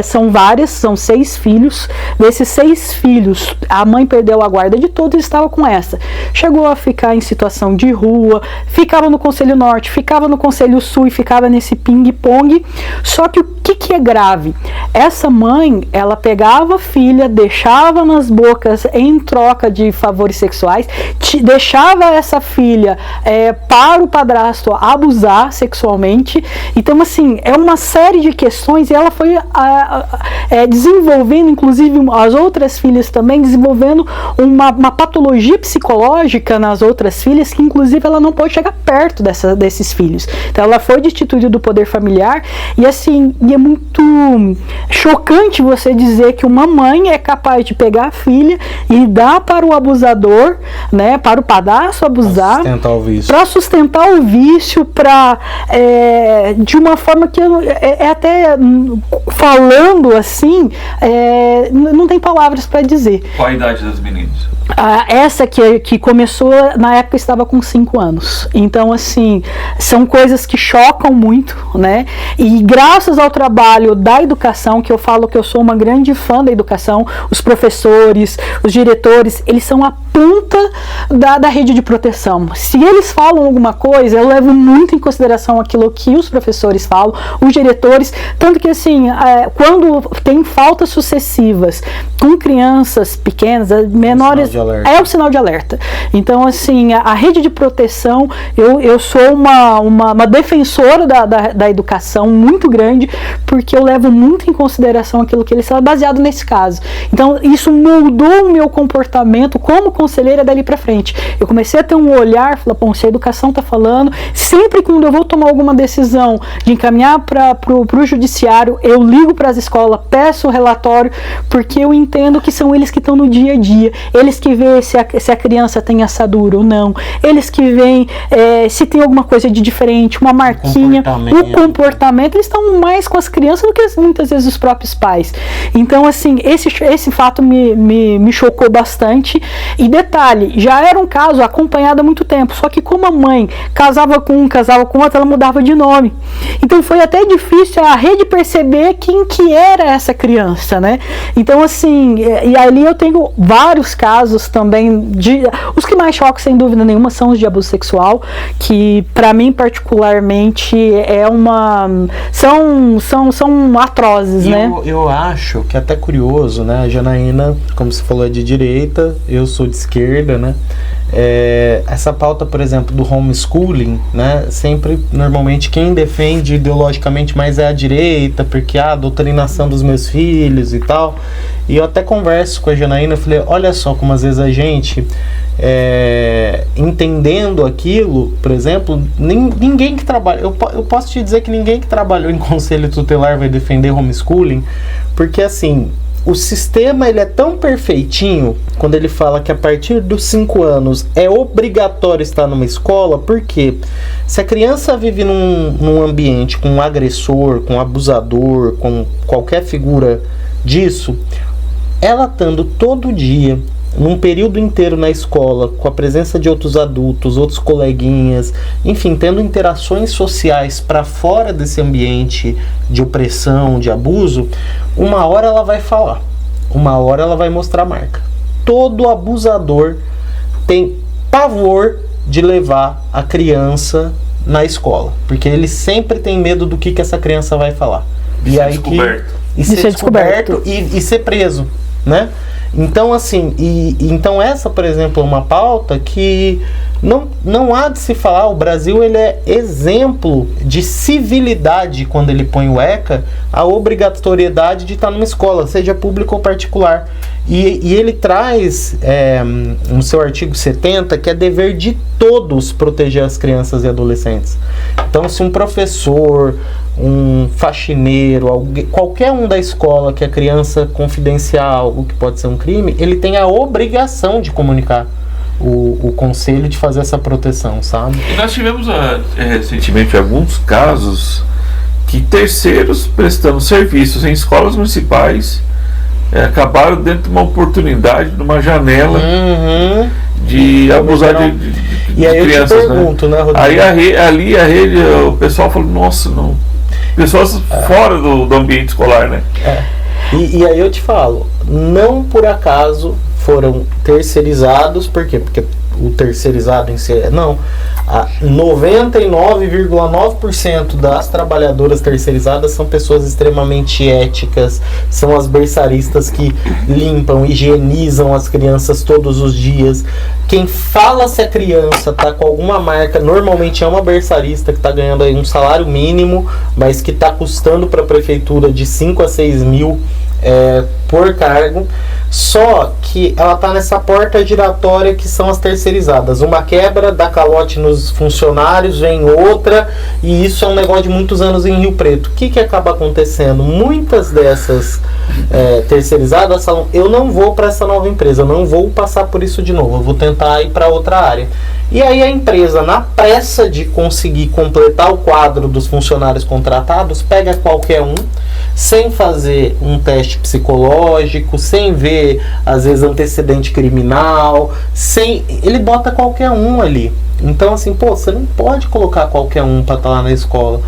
S2: são várias, são 6 filhos. Desses 6 filhos, a mãe perdeu a guarda de todos e estava com essa. Chegou a ficar em situação de rua, ficava no Conselho Norte, ficava no Conselho Sul e ficava nesse ping-pong. Só que o que é grave? Essa mãe, ela pegava a filha, deixava nas bocas em troca de favores sexuais, deixava essa filha para o padrasto abusar sexualmente. Então, assim, é uma série de questões, e ela foi desenvolvendo, inclusive as outras filhas também, desenvolvendo uma patologia psicológica nas outras filhas, que inclusive ela não pode chegar perto desses filhos. Então ela foi destituída do poder familiar, e assim, e muito chocante você dizer que uma mãe é capaz de pegar a filha e dar para o abusador, né, para o padrasto abusar, para sustentar o vício, de uma forma que até falando assim, não tem palavras para dizer.
S1: Qual a idade das meninas?
S2: Essa que começou, na época estava com 5 anos. Então, assim, são coisas que chocam muito, né? E graças ao trabalho da educação, que eu falo que eu sou uma grande fã da educação, os professores, os diretores, eles são a ponta da rede de proteção. Se eles falam alguma coisa, eu levo muito em consideração aquilo que os professores falam, os diretores, tanto que, assim, quando tem faltas sucessivas com crianças pequenas, menores, é o sinal de alerta. Então, assim, a rede de proteção, eu sou uma defensora da educação muito grande, porque eu levo muito em consideração aquilo que eles falam, baseado nesse caso. Então, isso moldou o meu comportamento como conselheira dali pra frente. Eu comecei a ter um olhar, falar, bom, se a educação tá falando, sempre quando eu vou tomar alguma decisão de encaminhar pro judiciário, eu ligo para as escolas, peço o relatório, porque eu entendo que são eles que estão no dia a dia, eles que veem se a criança tem assadura ou não, eles que veem se tem alguma coisa de diferente, uma marquinha, o comportamento, eles estão mais com as crianças do que muitas vezes os próprios pais. Então, assim, esse fato me chocou bastante. E detalhe, já era um caso acompanhado há muito tempo, só que como a mãe casava com um, casava com outro, ela mudava de nome. Então foi até difícil a rede perceber quem que era essa criança, né? Então, assim, e ali eu tenho vários casos também, os que mais chocam, sem dúvida nenhuma, são os de abuso sexual, que para mim particularmente são atrozes, né?
S3: Eu acho que é até curioso, né? A Janaína, como você falou, é de direita, eu sou de esquerda, né? Essa pauta, por exemplo, do homeschooling, né? Sempre, normalmente, quem defende ideologicamente mais é a direita, porque a doutrinação dos meus filhos e tal. E eu até converso com a Janaína, falei, olha só como às vezes a gente, entendendo aquilo, por exemplo, ninguém que trabalha, eu posso te dizer que ninguém que trabalhou em conselho tutelar vai defender homeschooling, porque assim, o sistema ele é tão perfeitinho quando ele fala que a partir dos 5 anos é obrigatório estar numa escola, porque se a criança vive num ambiente com um agressor, com um abusador, com qualquer figura disso, ela estando todo dia, num período inteiro na escola, com a presença de outros adultos, outros coleguinhas, enfim, tendo interações sociais para fora desse ambiente de opressão, de abuso, uma hora ela vai falar, uma hora ela vai mostrar a marca. Todo abusador tem pavor de levar a criança na escola, porque ele sempre tem medo do que essa criança vai falar.
S1: E aí
S3: ser descoberto e ser preso, né? Então, assim, então essa, por exemplo, é uma pauta que não há de se falar. O Brasil, ele é exemplo de civilidade quando ele põe o ECA, a obrigatoriedade de estar numa escola, seja pública ou particular. E ele traz, no seu artigo 70, que é dever de todos proteger as crianças e adolescentes. Então, se um professor, um faxineiro, qualquer um da escola que a criança confidenciar algo que pode ser um crime, ele tem a obrigação de comunicar o conselho, de fazer essa proteção, sabe?
S1: E nós tivemos recentemente alguns casos que terceiros prestando serviços em escolas municipais acabaram dentro de uma oportunidade, de uma janela de abusar de
S3: e aí
S1: crianças.
S3: Eu te pergunto, né, Rodrigo?
S1: Aí a rede, o pessoal falou, nossa, não. Pessoas fora do ambiente escolar, né?
S3: E aí eu te falo, não por acaso foram terceirizados, por quê? Porque o terceirizado em si, 99,9% das trabalhadoras terceirizadas são pessoas extremamente éticas, são as berçaristas que limpam, higienizam as crianças todos os dias. Quem fala se a criança está com alguma marca, normalmente é uma berçarista que está ganhando aí um salário mínimo, mas que está custando para a prefeitura de 5 a 6 mil por cargo, só que ela está nessa porta giratória que são as terceirizadas. Uma quebra, dá calote nos funcionários, vem outra, e isso é um negócio de muitos anos em Rio Preto. O que acaba acontecendo? Muitas dessas terceirizadas falam, eu não vou para essa nova empresa, eu não vou passar por isso de novo, eu vou tentar ir para outra área. E aí a empresa, na pressa de conseguir completar o quadro dos funcionários contratados, pega qualquer um, sem fazer um teste psicológico, sem ver, às vezes, antecedente criminal, ele bota qualquer um ali. Então, assim, você não pode colocar qualquer um para estar lá na escola.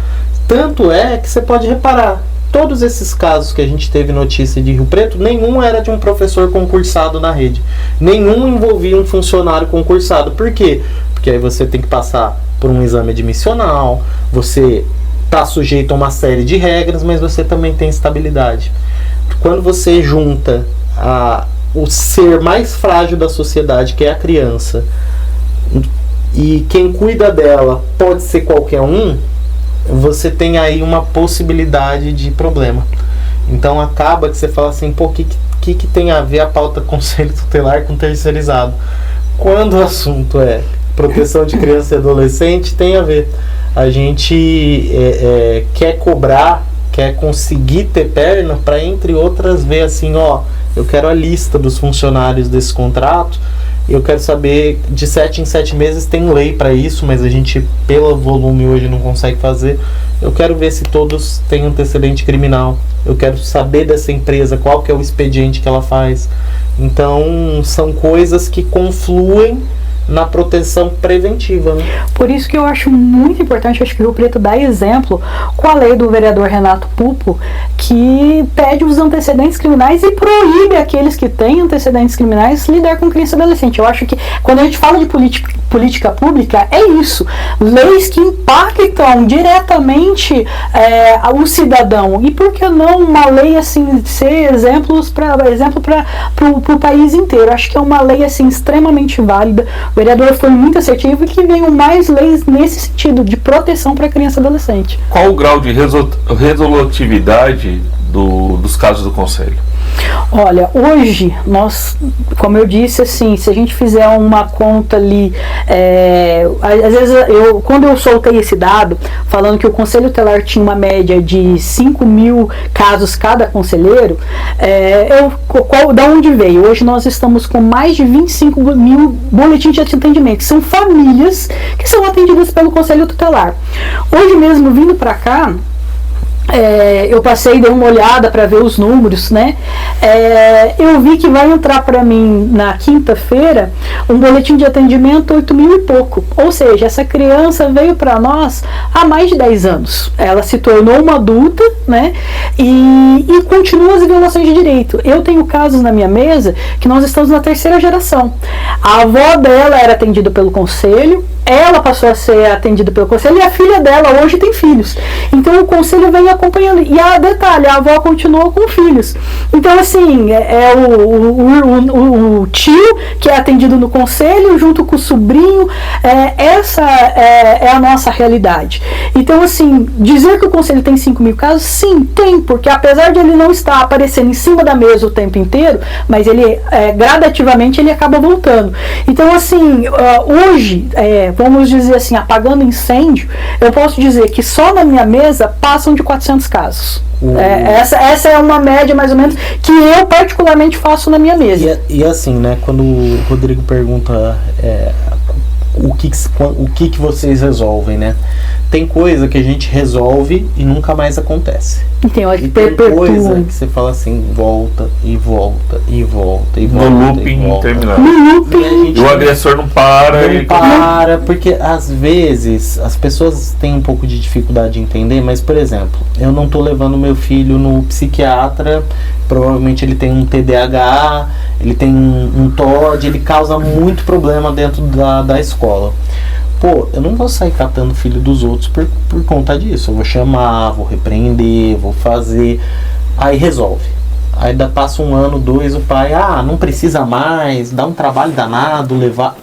S3: Tanto é que você pode reparar, todos esses casos que a gente teve notícia de Rio Preto, nenhum era de um professor concursado na rede. Nenhum envolvia um funcionário concursado. Por quê? Porque aí você tem que passar por um exame admissional, você está sujeito a uma série de regras, mas você também tem estabilidade. Quando você junta o ser mais frágil da sociedade, que é a criança, e quem cuida dela pode ser qualquer um, você tem aí uma possibilidade de problema. Então acaba que você fala assim, o que tem a ver a pauta conselho tutelar com terceirizado? Quando o assunto é proteção de criança e adolescente, tem a ver. A gente quer cobrar, quer conseguir ter perna para, entre outras, ver assim, eu quero a lista dos funcionários desse contrato, eu quero saber, de 7 em 7 meses tem lei para isso, mas a gente, pelo volume hoje, não consegue fazer. Eu quero ver se todos têm antecedente criminal, eu quero saber dessa empresa, qual que é o expediente que ela faz. Então, são coisas que confluem na proteção preventiva, né?
S2: Por isso que eu acho muito importante, acho que o Rio Preto dá exemplo com a lei do vereador Renato Pupo, que pede os antecedentes criminais e proíbe aqueles que têm antecedentes criminais lidar com criança e adolescente. Eu acho que quando a gente fala de política pública, é isso. Leis que impactam diretamente o cidadão. E por que não uma lei assim ser exemplo para o país inteiro? Acho que é uma lei assim extremamente válida. O vereador foi muito assertivo e que venham mais leis nesse sentido, de proteção para criança e adolescente.
S1: Qual o grau de resolutividade dos casos do Conselho?
S2: Olha, hoje nós, como eu disse, assim, se a gente fizer uma conta ali, às vezes quando eu soltei esse dado, falando que o Conselho Tutelar tinha uma média de 5 mil casos cada conselheiro, da onde veio? Hoje nós estamos com mais de 25 mil boletins de atendimento, que são famílias que são atendidas pelo Conselho Tutelar. Hoje mesmo, vindo para cá, eu passei, dei uma olhada para ver os números, né? Eu vi que vai entrar para mim na quinta-feira um boletim de atendimento 8 mil e pouco. Ou seja, essa criança veio para nós há mais de 10 anos. Ela se tornou uma adulta, né? E continua as violações de direito. Eu tenho casos na minha mesa que nós estamos na 3ª geração. A avó dela era atendida pelo conselho, ela passou a ser atendida pelo conselho e a filha dela hoje tem filhos. Então o conselho vem acompanhando. E detalhe, a avó continuou com filhos. Então assim, o tio que é atendido no conselho junto com o sobrinho, essa é a nossa realidade. Então assim, dizer que o conselho tem 5 mil casos, sim, tem, porque apesar de ele não estar aparecendo em cima da mesa o tempo inteiro, mas ele gradativamente ele acaba voltando. Então assim, hoje, vamos dizer assim, apagando incêndio, eu posso dizer que só na minha mesa passam de 400 casos. Essa é uma média mais ou menos que eu particularmente faço na minha mesa.
S3: E assim, né, quando o Rodrigo pergunta o que vocês resolvem, né? Tem coisa que a gente resolve e nunca mais acontece.
S2: E tem
S3: coisa que você fala assim, volta e volta e volta e volta.
S1: No looping interminável.
S3: E
S1: o agressor não para.
S3: Não para, porque às vezes as pessoas têm um pouco de dificuldade de entender, mas, por exemplo, eu não estou levando meu filho no psiquiatra, provavelmente ele tem um TDAH, ele tem um TOD, ele causa muito problema dentro da escola. Eu não vou sair catando o filho dos outros por conta disso. Eu vou chamar, vou repreender, vou fazer. Aí resolve. Aí passa 1 ano, 2, o pai, não precisa mais, dá um trabalho danado, levar.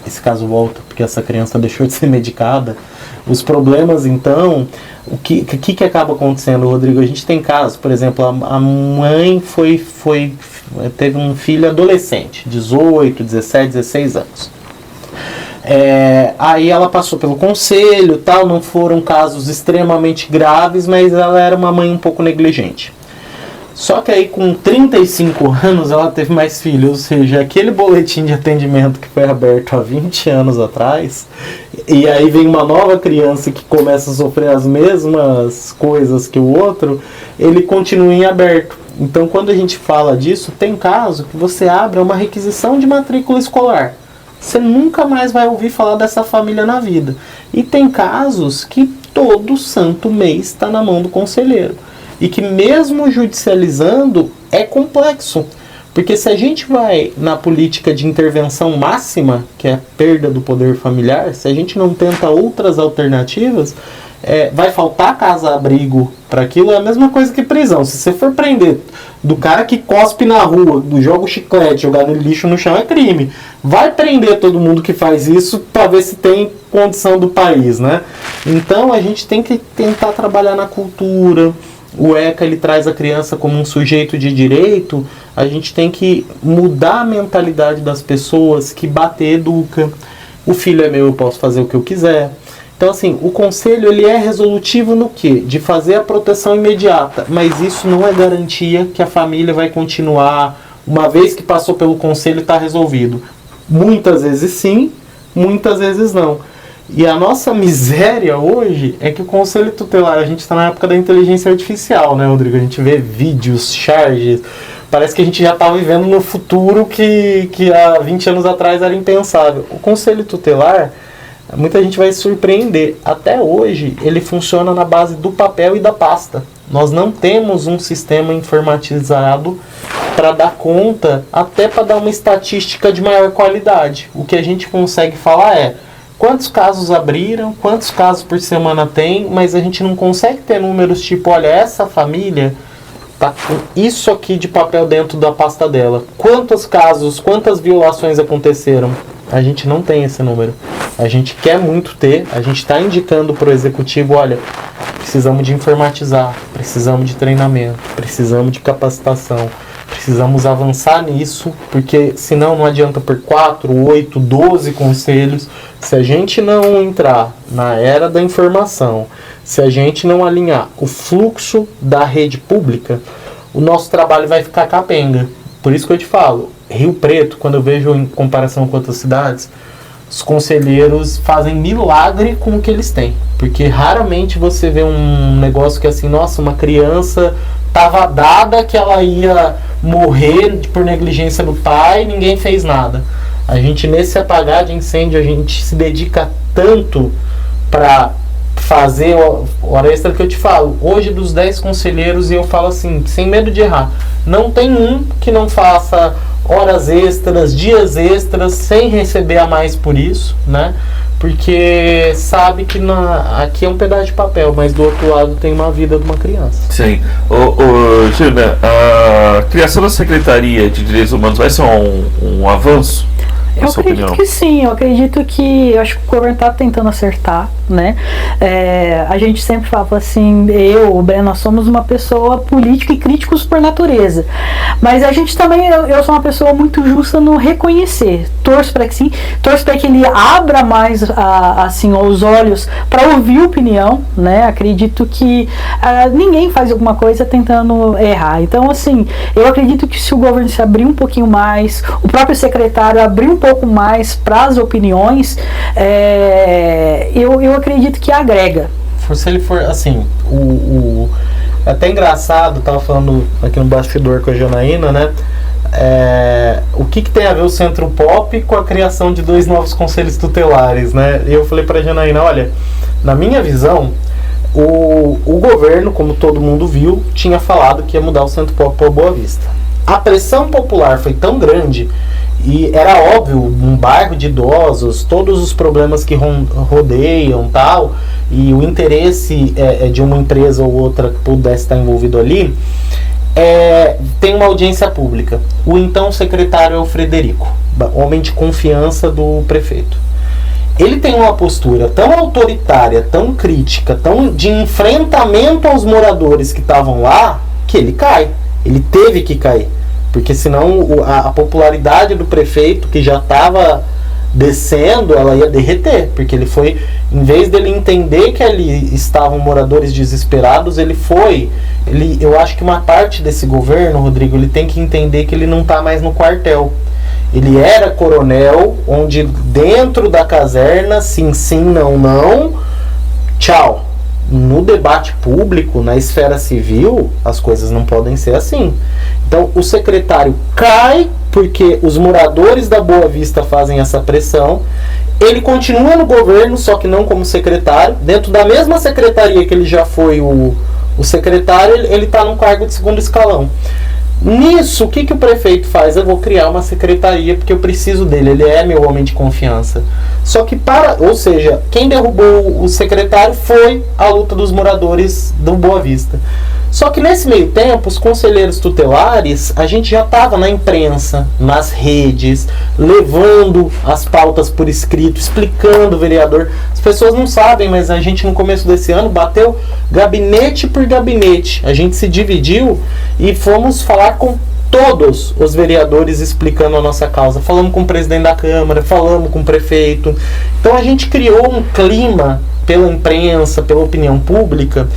S3: esse caso volta porque essa criança deixou de ser medicada. Os problemas, então, o que acaba acontecendo, Rodrigo? A gente tem casos, por exemplo, a mãe teve um filho adolescente, 18, 17, 16 anos. Aí ela passou pelo conselho, tal, não foram casos extremamente graves, mas ela era uma mãe um pouco negligente. Só que aí com 35 anos ela teve mais filhos, ou seja, aquele boletim de atendimento que foi aberto há 20 anos atrás, e aí vem uma nova criança que começa a sofrer as mesmas coisas que o outro, ele continua em aberto. Então quando a gente fala disso, tem caso que você abre uma requisição de matrícula escolar. Você nunca mais vai ouvir falar dessa família na vida. E tem casos que todo santo mês está na mão do conselheiro. E que mesmo judicializando é complexo. Porque se a gente vai na política de intervenção máxima, que é a perda do poder familiar, se a gente não tenta outras alternativas, vai faltar casa-abrigo para aquilo. É a mesma coisa que prisão. Se você for prender do cara que cospe na rua, do joga o chiclete, jogar no lixo no chão, é crime. Vai prender todo mundo que faz isso para ver se tem condição do país, né? Então a gente tem que tentar trabalhar na cultura. O ECA, ele traz a criança como um sujeito de direito. A gente tem que mudar a mentalidade das pessoas que bater educa. O filho é meu, eu posso fazer o que eu quiser. Então, assim, o conselho, ele é resolutivo no quê? De fazer a proteção imediata. Mas isso não é garantia que a família vai continuar, uma vez que passou pelo conselho, está resolvido. Muitas vezes sim, muitas vezes não. E a nossa miséria hoje é que o conselho tutelar, a gente está na época da inteligência artificial, né, Rodrigo? A gente vê vídeos, charges, parece que a gente já está vivendo no futuro que há 20 anos atrás era impensável. O conselho tutelar, muita gente vai se surpreender. Até hoje, ele funciona na base do papel e da pasta. Nós não temos um sistema informatizado para dar conta, até para dar uma estatística de maior qualidade. O que a gente consegue falar é quantos casos abriram, quantos casos por semana tem, mas a gente não consegue ter números tipo, olha, essa família tá com isso aqui de papel dentro da pasta dela. Quantos casos, quantas violações aconteceram? A gente não tem esse número. A gente quer muito ter, a gente está indicando para o executivo, olha, precisamos de informatizar, precisamos de treinamento, precisamos de capacitação, precisamos avançar nisso, porque senão não adianta por 4, 8, 12 conselhos. Se a gente não entrar na era da informação, se a gente não alinhar o fluxo da rede pública, o nosso trabalho vai ficar capenga. Por isso que eu te falo, Rio Preto, quando eu vejo em comparação com outras cidades, os conselheiros fazem milagre com o que eles têm. Porque raramente você vê um negócio que assim, nossa, uma criança estava dada que ela ia morrer por negligência do pai e ninguém fez nada. A gente, nesse apagar de incêndio, a gente se dedica tanto para fazer hora extra que eu te falo. Hoje, dos 10 conselheiros, e eu falo assim, sem medo de errar, não tem um que não faça horas extras, dias extras, sem receber a mais por isso, né? Porque sabe que aqui é um pedaço de papel, mas do outro lado tem uma vida de uma criança.
S1: Sim. Gilda, a criação da Secretaria de Direitos Humanos vai ser um avanço?
S2: Eu acredito que sim, eu acredito que acho que o governo está tentando acertar, né? A gente sempre fala assim, o Breno, nós somos uma pessoa política e críticos por natureza, mas a gente também, eu sou uma pessoa muito justa no reconhecer, torço para que sim, torço para que ele abra mais assim os olhos para ouvir opinião, né? Acredito que ninguém faz alguma coisa tentando errar, então assim, eu acredito que se o governo se abrir um pouquinho mais, o próprio secretário abrir um pouco mais para as opiniões, eu acredito que agrega.
S3: Se ele for, assim, é até engraçado, tava falando aqui no bastidor com a Janaína, né? O que tem a ver o Centro Pop com a criação de 2 novos conselhos tutelares, né? E eu falei pra Janaína, olha, na minha visão, o governo, como todo mundo viu, tinha falado que ia mudar o Centro Pop para Boa Vista. A pressão popular foi tão grande e era óbvio, um bairro de idosos, todos os problemas que rodeiam tal, e o interesse de uma empresa ou outra que pudesse estar envolvido ali, tem uma audiência pública. O então secretário é o Frederico, homem de confiança do prefeito. Ele tem uma postura tão autoritária, tão crítica, tão de enfrentamento aos moradores que estavam lá, que ele cai. Ele teve que cair. Porque senão a popularidade do prefeito, que já estava descendo, ela ia derreter. Porque ele foi, em vez dele entender que ali estavam moradores desesperados, eu acho que uma parte desse governo, Rodrigo, ele tem que entender que ele não está mais no quartel. Ele era coronel, onde dentro da caserna, sim, não, tchau. No debate público, na esfera civil, as coisas não podem ser assim. Então, o secretário cai porque os moradores da Boa Vista fazem essa pressão. Ele continua no governo, só que não como secretário. Dentro da mesma secretaria que ele já foi o secretário, ele está num cargo de segundo escalão. Nisso, o que o prefeito faz? Eu vou criar uma secretaria porque eu preciso dele, ele é meu homem de confiança. Só que ou seja, quem derrubou o secretário foi a luta dos moradores do Boa Vista. Só que nesse meio tempo, os conselheiros tutelares, a gente já estava na imprensa, nas redes, levando as pautas por escrito, explicando o vereador. As pessoas não sabem, mas a gente no começo desse ano bateu gabinete por gabinete. A gente se dividiu e fomos falar com todos os vereadores explicando a nossa causa. Falamos com o presidente da Câmara, falamos com o prefeito. Então a gente criou um clima pela imprensa, pela opinião pública,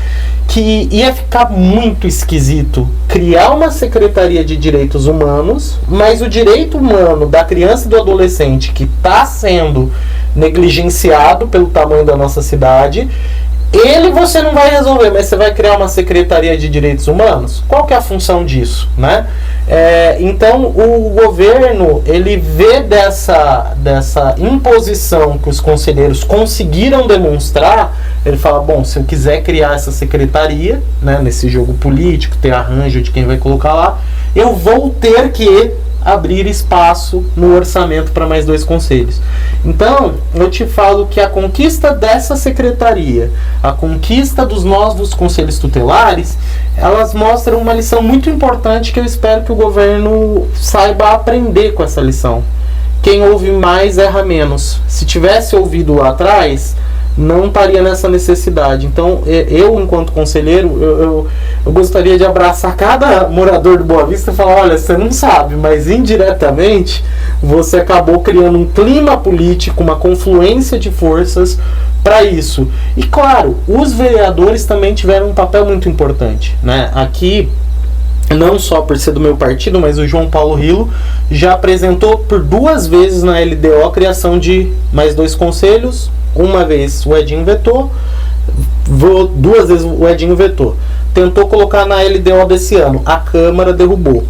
S3: que ia ficar muito esquisito criar uma Secretaria de Direitos Humanos, mas o direito humano da criança e do adolescente que está sendo negligenciado pelo tamanho da nossa cidade, você não vai resolver, mas você vai criar uma Secretaria de Direitos Humanos? Qual que é a função disso, né? Então o governo, ele vê dessa imposição que os conselheiros conseguiram demonstrar, ele fala, bom, se eu quiser criar essa secretaria, né, nesse jogo político, ter arranjo de quem vai colocar lá, eu vou ter que abrir espaço no orçamento para mais 2 conselhos. Então, eu te falo que a conquista dessa secretaria, a conquista dos novos conselhos tutelares, elas mostram uma lição muito importante que eu espero que o governo saiba aprender com essa lição. Quem ouve mais erra menos. Se tivesse ouvido lá atrás, não estaria nessa necessidade. Então, eu enquanto conselheiro, eu gostaria de abraçar cada morador do Boa Vista e falar, olha, você não sabe, mas indiretamente você acabou criando um clima político, uma confluência de forças para isso. E claro, os vereadores também tiveram um papel muito importante, né? Aqui, não só por ser do meu partido, mas o João Paulo Rilo já apresentou por 2 vezes na LDO a criação de mais 2 conselhos. Uma vez o Edinho vetou, 2 vezes o Edinho vetou. Tentou colocar na LDO desse ano, a Câmara derrubou.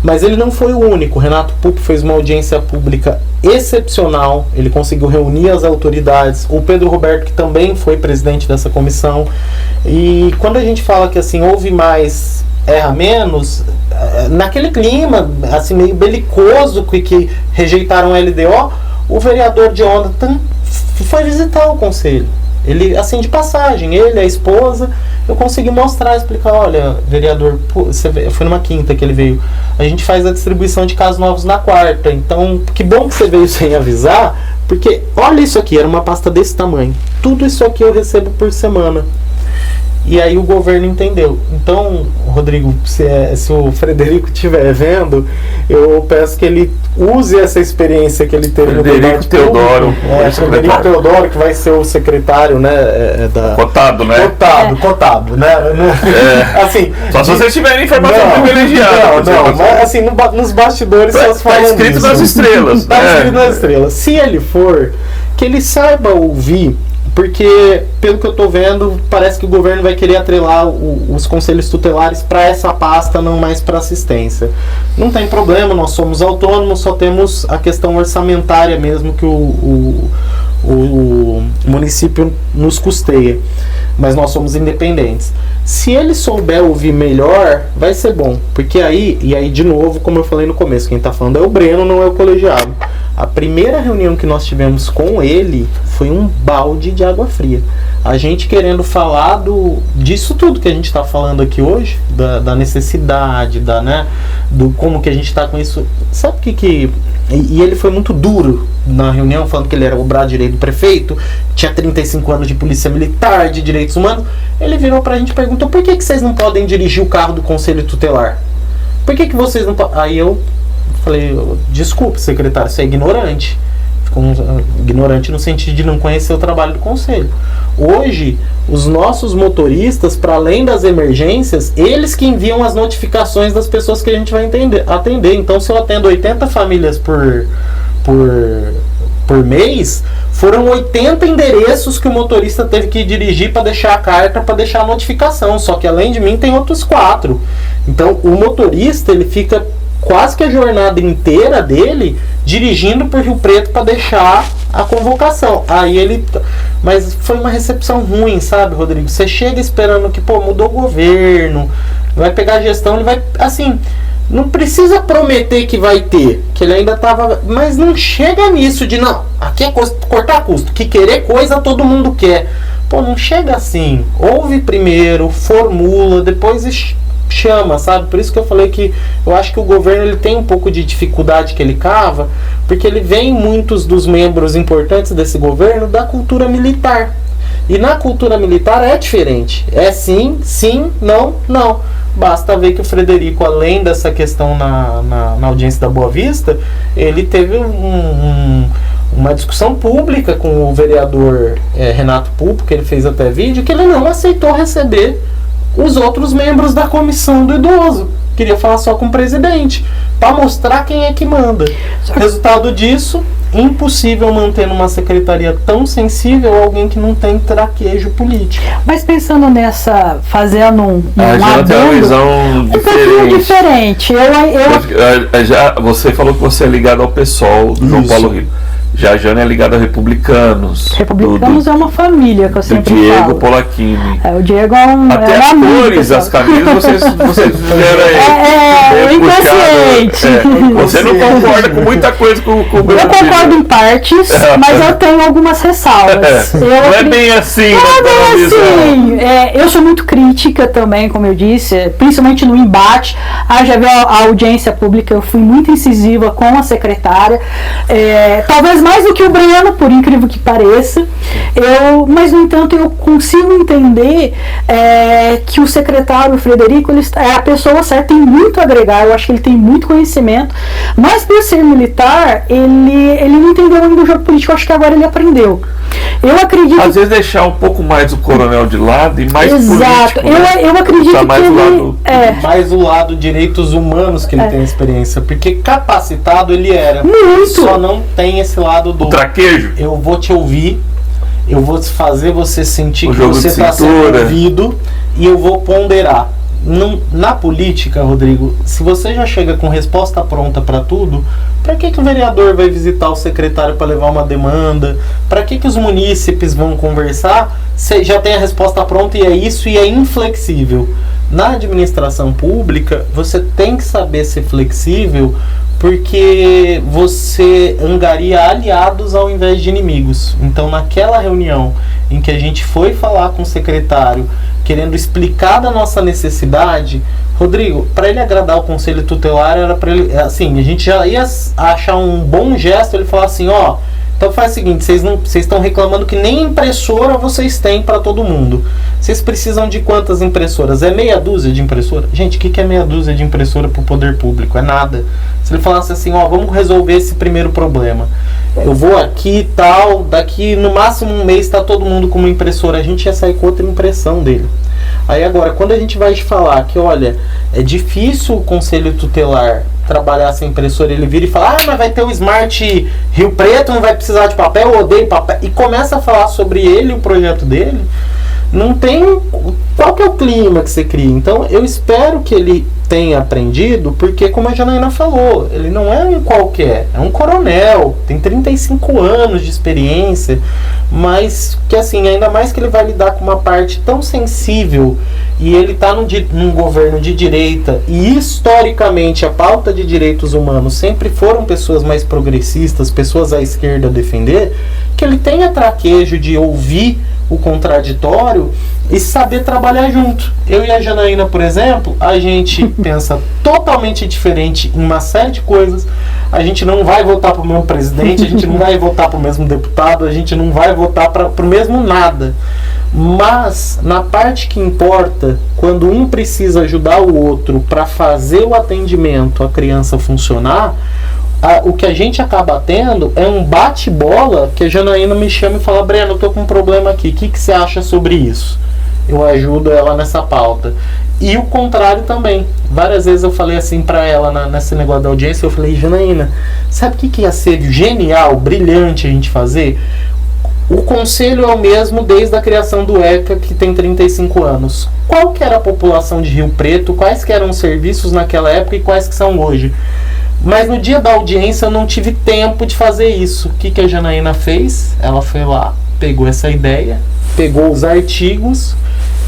S3: Mas ele não foi o único. Renato Pupo fez uma audiência pública excepcional, ele conseguiu reunir as autoridades. O Pedro Roberto, que também foi presidente dessa comissão. E quando a gente fala que assim, houve mais, erra menos, naquele clima assim, meio belicoso que rejeitaram a LDO, o vereador de Jonathan foi visitar o conselho. Ele, assim, de passagem, ele, a esposa, eu consegui mostrar, explicar, olha, vereador, foi numa quinta que ele veio, a gente faz a distribuição de casos novos na quarta, então, que bom que você veio sem avisar, porque, olha isso aqui, era uma pasta desse tamanho, tudo isso aqui eu recebo por semana. E aí o governo entendeu. Então, Rodrigo, se o Frederico estiver vendo, eu peço que ele use essa experiência que ele teve no debate
S1: Teodoro.
S3: Frederico Teodoro, que vai ser o secretário, né?
S1: Cotado, né?
S3: Cotado, né? Assim,
S1: só se vocês tiverem informação privilegiada.
S3: Não, mas assim, nos bastidores só se fala
S1: disso. Tá escrito nas estrelas.
S3: Tá escrito nas estrelas. Se ele for, que ele saiba ouvir, porque, pelo que eu estou vendo, parece que o governo vai querer atrelar os conselhos tutelares para essa pasta, não mais para assistência. Não tem problema, nós somos autônomos, só temos a questão orçamentária mesmo que o município nos custeia. Mas nós somos independentes. Se ele souber ouvir melhor, vai ser bom. Porque aí, de novo, como eu falei no começo, quem está falando é o Breno, não é o colegiado. A primeira reunião que nós tivemos com ele foi um balde de água fria. A gente querendo falar disso tudo que a gente está falando aqui hoje, da necessidade, do como que a gente está com isso. Sabe o que... E ele foi muito duro na reunião, falando que ele era o braço direito do prefeito, tinha 35 anos de polícia militar, de direitos humanos. Ele virou pra gente e perguntou: por que vocês não podem dirigir o carro do Conselho Tutelar? Por que vocês não podem? Aí eu falei: desculpe, secretário, você é ignorante. Ignorante no sentido de não conhecer o trabalho do Conselho. Hoje, os nossos motoristas, para além das emergências, eles que enviam as notificações das pessoas que a gente vai atender. Então, se eu atendo 80 famílias por mês, foram 80 endereços que o motorista teve que dirigir para deixar a carta, para deixar a notificação. Só que além de mim tem outros 4. Então, o motorista, ele fica quase que a jornada inteira dele dirigindo por Rio Preto para deixar a convocação. Mas foi uma recepção ruim, sabe, Rodrigo? Você chega esperando que, mudou o governo, vai pegar a gestão, ele vai, assim, não precisa prometer que vai ter, que ele ainda tava, mas não chega nisso de, não, aqui é cortar custo, que querer coisa todo mundo quer. Não chega assim. Ouve primeiro, formula, depois chama, sabe? Por isso que eu falei que eu acho que o governo ele tem um pouco de dificuldade que ele cava, porque ele vem muitos dos membros importantes desse governo da cultura militar. E na cultura militar é diferente. É sim, sim, não, não. Basta ver que o Frederico, além dessa questão na audiência da Boa Vista, ele teve uma discussão pública com o vereador Renato Pulpo, que ele fez até vídeo, que ele não aceitou receber os outros membros da comissão do idoso. Queria falar só com o presidente, para mostrar quem é que manda. Resultado disso, impossível manter numa secretaria tão sensível alguém que não tem traquejo político.
S2: Mas pensando nessa, fazendo um
S1: já tem uma visão
S2: diferente.
S1: Você falou que você é ligado ao PSOL do João Paulo Rio. Já a Jane é ligada a Republicanos.
S2: Republicanos é uma família que eu sempre
S1: Diego
S2: falo.
S1: Polacchini.
S2: O Diego é um...
S1: Até as cores, as camisas, vocês fizeram aí.
S2: Inconsciente.
S1: Você não concorda com muita coisa com o Brasil.
S2: Eu concordo em partes, mas eu tenho algumas ressalvas.
S1: Não é bem assim.
S2: Não é bem assim. Eu sou muito crítica também, como eu disse, principalmente no embate. Já viu a audiência pública, eu fui muito incisiva com a secretária. Talvez mais do que o Breno, por incrível que pareça. Mas, no entanto, eu consigo entender que o secretário Frederico é a pessoa certa, tem muito a agregar, eu acho que ele tem muito conhecimento, mas por ser militar, ele não entendeu ainda o jogo político, eu acho que agora ele aprendeu. Eu acredito...
S1: Às vezes deixar um pouco mais o coronel de lado e mais
S2: Exato.
S1: político.
S2: Eu acredito que
S1: mais
S2: ele...
S3: Mais o lado direitos humanos que ele tem experiência, porque capacitado ele era.
S2: Muito.
S3: Só não tem esse lado do...
S1: O traquejo.
S3: Eu vou te ouvir, eu vou fazer você sentir que
S1: jogo
S3: você
S1: de
S3: está sendo
S1: cintura.
S3: ouvido e eu vou ponderar. Na política, Rodrigo, se você já chega com resposta pronta para tudo, para que o vereador vai visitar o secretário para levar uma demanda? Para que os munícipes vão conversar? Você já tem a resposta pronta e é isso, e é inflexível. Na administração pública, você tem que saber ser flexível, porque você angaria aliados ao invés de inimigos. Então, naquela reunião em que a gente foi falar com o secretário, querendo explicar da nossa necessidade, Rodrigo, para ele agradar o Conselho Tutelar, era para ele, assim, a gente já ia achar um bom gesto, ele falar assim, então faz o seguinte, vocês estão reclamando que nem impressora vocês têm para todo mundo. Vocês precisam de quantas impressoras? É meia dúzia de impressora? Gente, o que é meia dúzia de impressora para o poder público? É nada. Se ele falasse assim, vamos resolver esse primeiro problema. Eu vou aqui e tal, daqui no máximo um mês está todo mundo com uma impressora. A gente ia sair com outra impressão dele. Aí agora, quando a gente vai falar que, olha, é difícil o Conselho Tutelar trabalhar sem impressora, ele vira e fala, mas vai ter o Smart Rio Preto, não vai precisar de papel, eu odeio papel, e começa a falar sobre ele, o projeto dele, não tem... Qual que é o clima que você cria? Então, eu espero que ele tem aprendido, porque, como a Janaína falou, ele não é um qualquer, é um coronel, tem 35 anos de experiência, mas que assim, ainda mais que ele vai lidar com uma parte tão sensível, e ele está num governo de direita, e historicamente a pauta de direitos humanos sempre foram pessoas mais progressistas, pessoas à esquerda a defender, que ele tem a traquejo de ouvir o contraditório e saber trabalhar junto. Eu e a Janaína, por exemplo, a gente pensa totalmente diferente em uma série de coisas. A gente não vai votar para o mesmo presidente, a gente não vai votar para o mesmo deputado, a gente não vai votar para o mesmo nada. Mas, na parte que importa, quando um precisa ajudar o outro para fazer o atendimento, a criança funcionar, o que a gente acaba tendo é um bate-bola que a Janaína me chama e fala: Breno, eu tô com um problema aqui, o que você acha sobre isso? Eu ajudo ela nessa pauta. E o contrário também. Várias vezes eu falei assim pra ela nesse negócio da audiência, eu falei: Janaína, sabe o que ia ser genial, brilhante a gente fazer? O conselho é o mesmo desde a criação do ECA, que tem 35 anos. Qual que era a população de Rio Preto, quais que eram os serviços naquela época e quais que são hoje? Mas no dia da audiência eu não tive tempo de fazer isso. O que a Janaína fez? Ela foi lá, pegou essa ideia, pegou os artigos,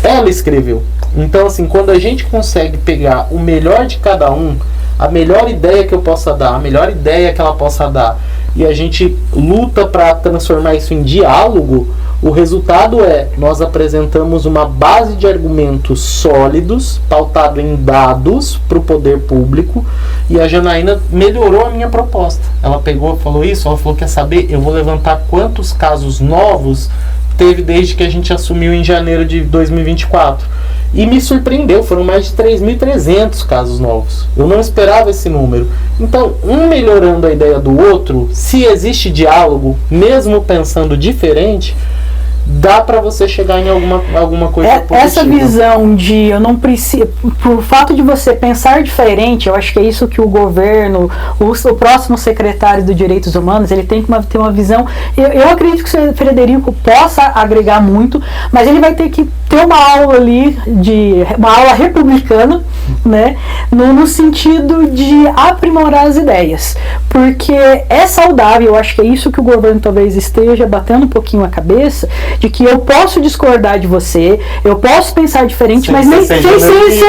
S3: ela escreveu. Então, assim, quando a gente consegue pegar o melhor de cada um, a melhor ideia que eu possa dar, a melhor ideia que ela possa dar, e a gente luta para transformar isso em diálogo, o resultado é: nós apresentamos uma base de argumentos sólidos, pautado em dados para o poder público, e a Janaína melhorou a minha proposta. Ela pegou, falou isso, ela falou: quer saber, eu vou levantar quantos casos novos teve desde que a gente assumiu em janeiro de 2024. E me surpreendeu, foram mais de 3.300 casos novos. Eu não esperava esse número. Então, um melhorando a ideia do outro, se existe diálogo, mesmo pensando diferente, dá para você chegar em alguma coisa positiva.
S2: Essa visão de eu não preciso, por fato de você pensar diferente, eu acho que é isso que o governo, o próximo secretário dos Direitos Humanos, ele tem que ter uma visão. Eu acredito que o Frederico possa agregar muito, mas ele vai ter que ter uma aula ali, uma aula republicana, né, no sentido de aprimorar as ideias, porque é saudável. Eu acho que é isso que o governo talvez esteja batendo um pouquinho a cabeça, de que eu posso discordar de você, eu posso pensar diferente, mas nem sem ser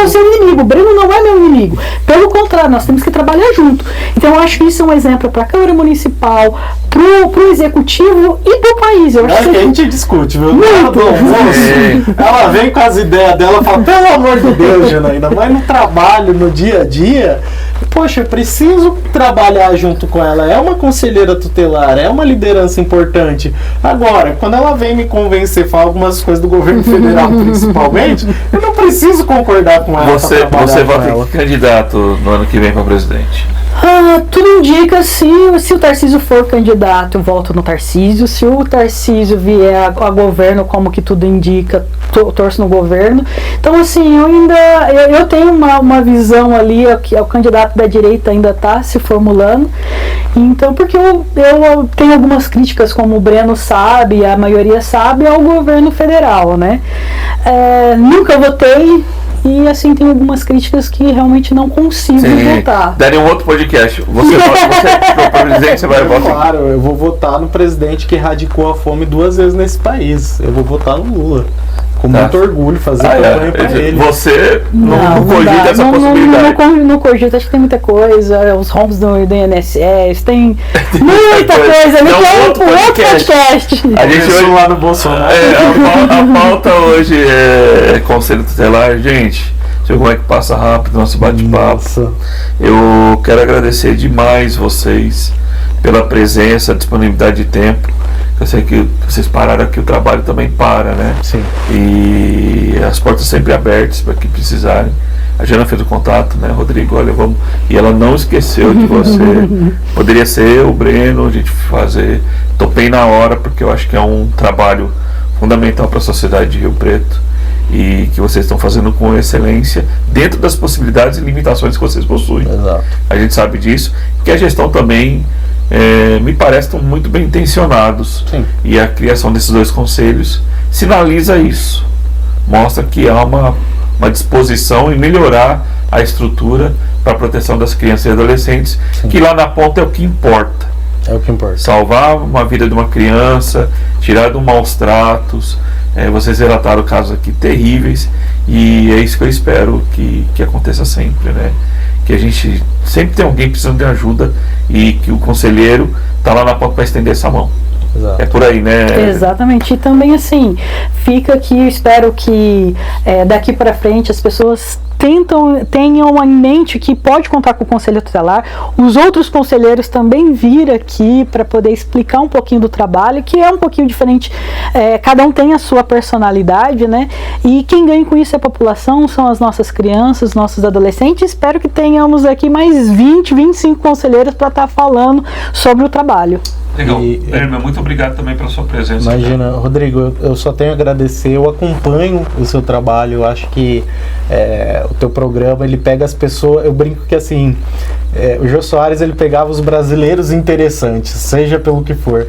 S2: o seu inimigo. O Breno não é meu inimigo, pelo contrário, nós temos que trabalhar junto. Então eu acho que isso é um exemplo para a Câmara Municipal, pro Executivo e pro país. Eu acho
S3: que a gente discute, viu?
S2: Muito.
S3: Ela vem com as ideias dela e fala: pelo amor de Deus, Janaína, mas no trabalho, no dia a dia, poxa, eu preciso trabalhar junto com ela. É uma conselheira tutelar, é uma liderança importante. Agora, quando ela vem me convencer, falar algumas coisas do governo federal principalmente, eu não preciso concordar com ela.
S1: Você vota em que candidato no ano que vem para presidente?
S2: Tudo indica, se o Tarcísio for candidato, eu voto no Tarcísio. Se o Tarcísio vier a governo, como que tudo indica, torço no governo. Então, assim, eu tenho uma visão ali, que o candidato da direita ainda está se formulando. Então, porque eu tenho algumas críticas, como o Breno sabe, a maioria sabe, ao governo federal, né? Nunca votei. E assim, tem algumas críticas que realmente não consigo votar.
S1: Daria um outro podcast. Você para presidente, você vai votar?
S3: Claro, eu vou votar no presidente que erradicou a fome 2 vezes nesse país. Eu vou votar no Lula. Com muito orgulho, fazer campanha pra ele.
S1: Você não cogita essa possibilidade?
S2: Não cogito, acho que tem muita coisa. Os rombos do INSS, tem muita coisa. Tem outro podcast.
S1: A gente hoje
S3: lá no Bolsonaro.
S1: A pauta hoje é Conselho Tutelar. Gente, deixa eu ver como é que passa rápido o nosso bate-papo. Eu quero agradecer demais vocês pela presença, disponibilidade de tempo. Eu sei que vocês pararam aqui, o trabalho também para, né?
S3: Sim.
S1: E as portas sempre abertas para que precisarem. A Jana fez o contato, né, Rodrigo? Olha, vamos. E ela não esqueceu de você. Poderia ser o Breno, a gente fazer. Topei na hora, porque eu acho que é um trabalho fundamental para a sociedade de Rio Preto. E que vocês estão fazendo com excelência, dentro das possibilidades e limitações que vocês possuem.
S3: Exato.
S1: A gente sabe disso. Que a gestão também. Me parece estão muito bem intencionados.
S3: Sim.
S1: E a criação desses 2 conselhos sinaliza isso, mostra que há uma disposição em melhorar a estrutura para a proteção das crianças e adolescentes,
S3: Sim.
S1: que lá na ponta é o que importa.
S3: É o que importa.
S1: Salvar uma vida de uma criança, tirar de maus tratos. Vocês relataram casos aqui terríveis, e é isso que eu espero que aconteça sempre, né? Que a gente sempre tem alguém precisando de ajuda e que o conselheiro está lá na ponta para estender essa mão.
S3: Exato.
S1: É por aí, né?
S2: Exatamente. E também, assim, fica aqui, eu espero que daqui para frente as pessoas tenham em mente que pode contar com o conselho tutelar. Os outros conselheiros também vir aqui para poder explicar um pouquinho do trabalho, que é um pouquinho diferente. Cada um tem a sua personalidade, né? E quem ganha com isso é a população, são as nossas crianças, nossos adolescentes. Espero que tenhamos aqui mais 20, 25 conselheiros para estar falando sobre o trabalho.
S1: Legal. Herman, muito obrigado também pela sua presença.
S3: Imagina, cara. Rodrigo, eu só tenho a agradecer, eu acompanho o seu trabalho, eu acho que o teu programa, ele pega as pessoas, eu brinco que assim, o Jô Soares, ele pegava os brasileiros interessantes, seja pelo que for.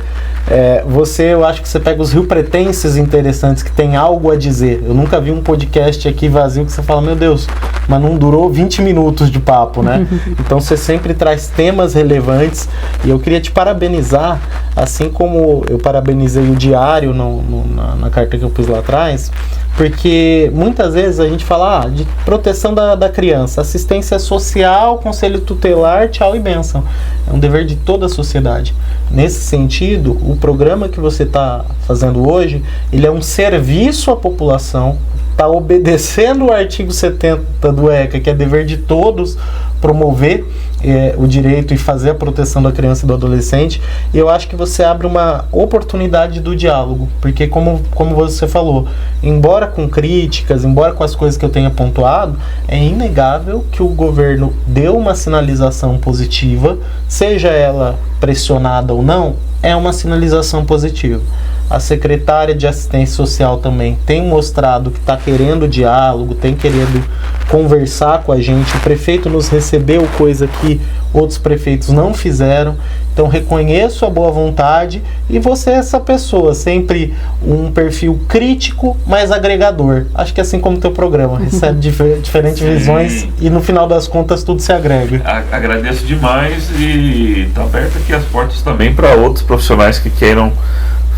S3: Eu acho que você pega os riopretenses interessantes, que tem algo a dizer. Eu nunca vi um podcast aqui vazio que você fala, meu Deus, mas não durou 20 minutos de papo, né? Então você sempre traz temas relevantes, e eu queria te parabenizar, assim como eu parabenizei o Diário na carta que eu pus lá atrás, porque muitas vezes a gente fala de proteção da criança, assistência social, conselho tutelar, tchau e bênção. É um dever de toda a sociedade. Nesse sentido, o programa que você está fazendo hoje, ele é um serviço à população, está obedecendo o artigo 70 do ECA, que é dever de todos promover o direito e fazer a proteção da criança e do adolescente. E eu acho que você abre uma oportunidade do diálogo, porque como você falou, embora com críticas, embora com as coisas que eu tenha pontuado, é inegável que o governo deu uma sinalização positiva, seja ela pressionada ou não, é uma sinalização positiva. A secretária de assistência social também tem mostrado que está querendo diálogo, tem querendo conversar com a gente. O prefeito nos recebeu, coisa que outros prefeitos não fizeram. Então reconheço a boa vontade, e você é essa pessoa, sempre um perfil crítico, mas agregador. Acho que é assim como o teu programa, recebe diferentes visões e no final das contas tudo se agrega.
S1: Agradeço demais, e está aberto aqui as portas também para outros profissionais que queiram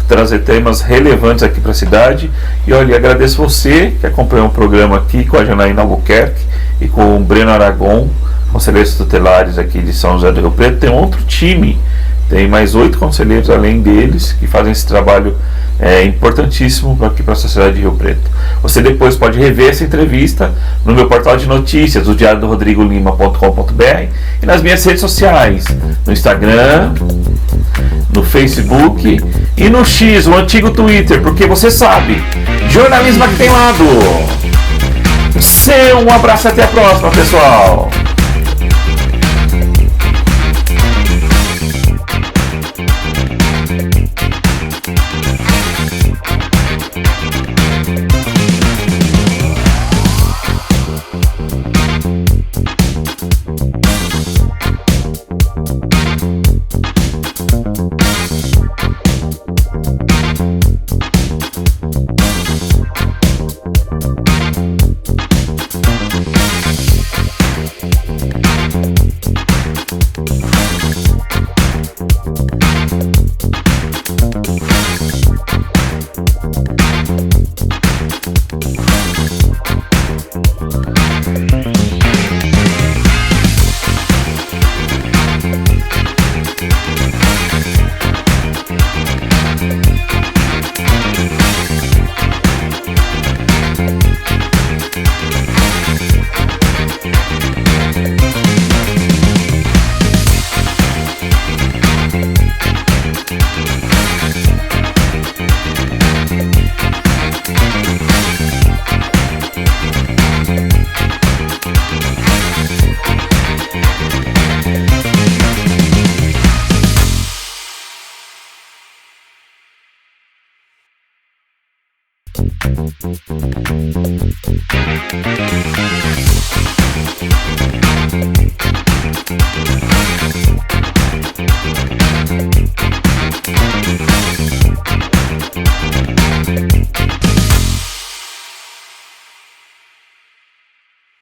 S1: trazer temas relevantes aqui para a cidade. E olha, agradeço você que acompanhou o programa aqui com a Janaína Albuquerque e com o Breno Aragon, conselheiros tutelares aqui de São José do Rio Preto. Tem outro time, tem mais 8 conselheiros além deles que fazem esse trabalho importantíssimo aqui para a sociedade de Rio Preto. Você depois pode rever essa entrevista no meu portal de notícias, o diariodorodrigolima.com.br, e nas minhas redes sociais, no Instagram, no Facebook e no X, o antigo Twitter, porque você sabe, jornalismo aqui tem lado. Um abraço e até a próxima, pessoal.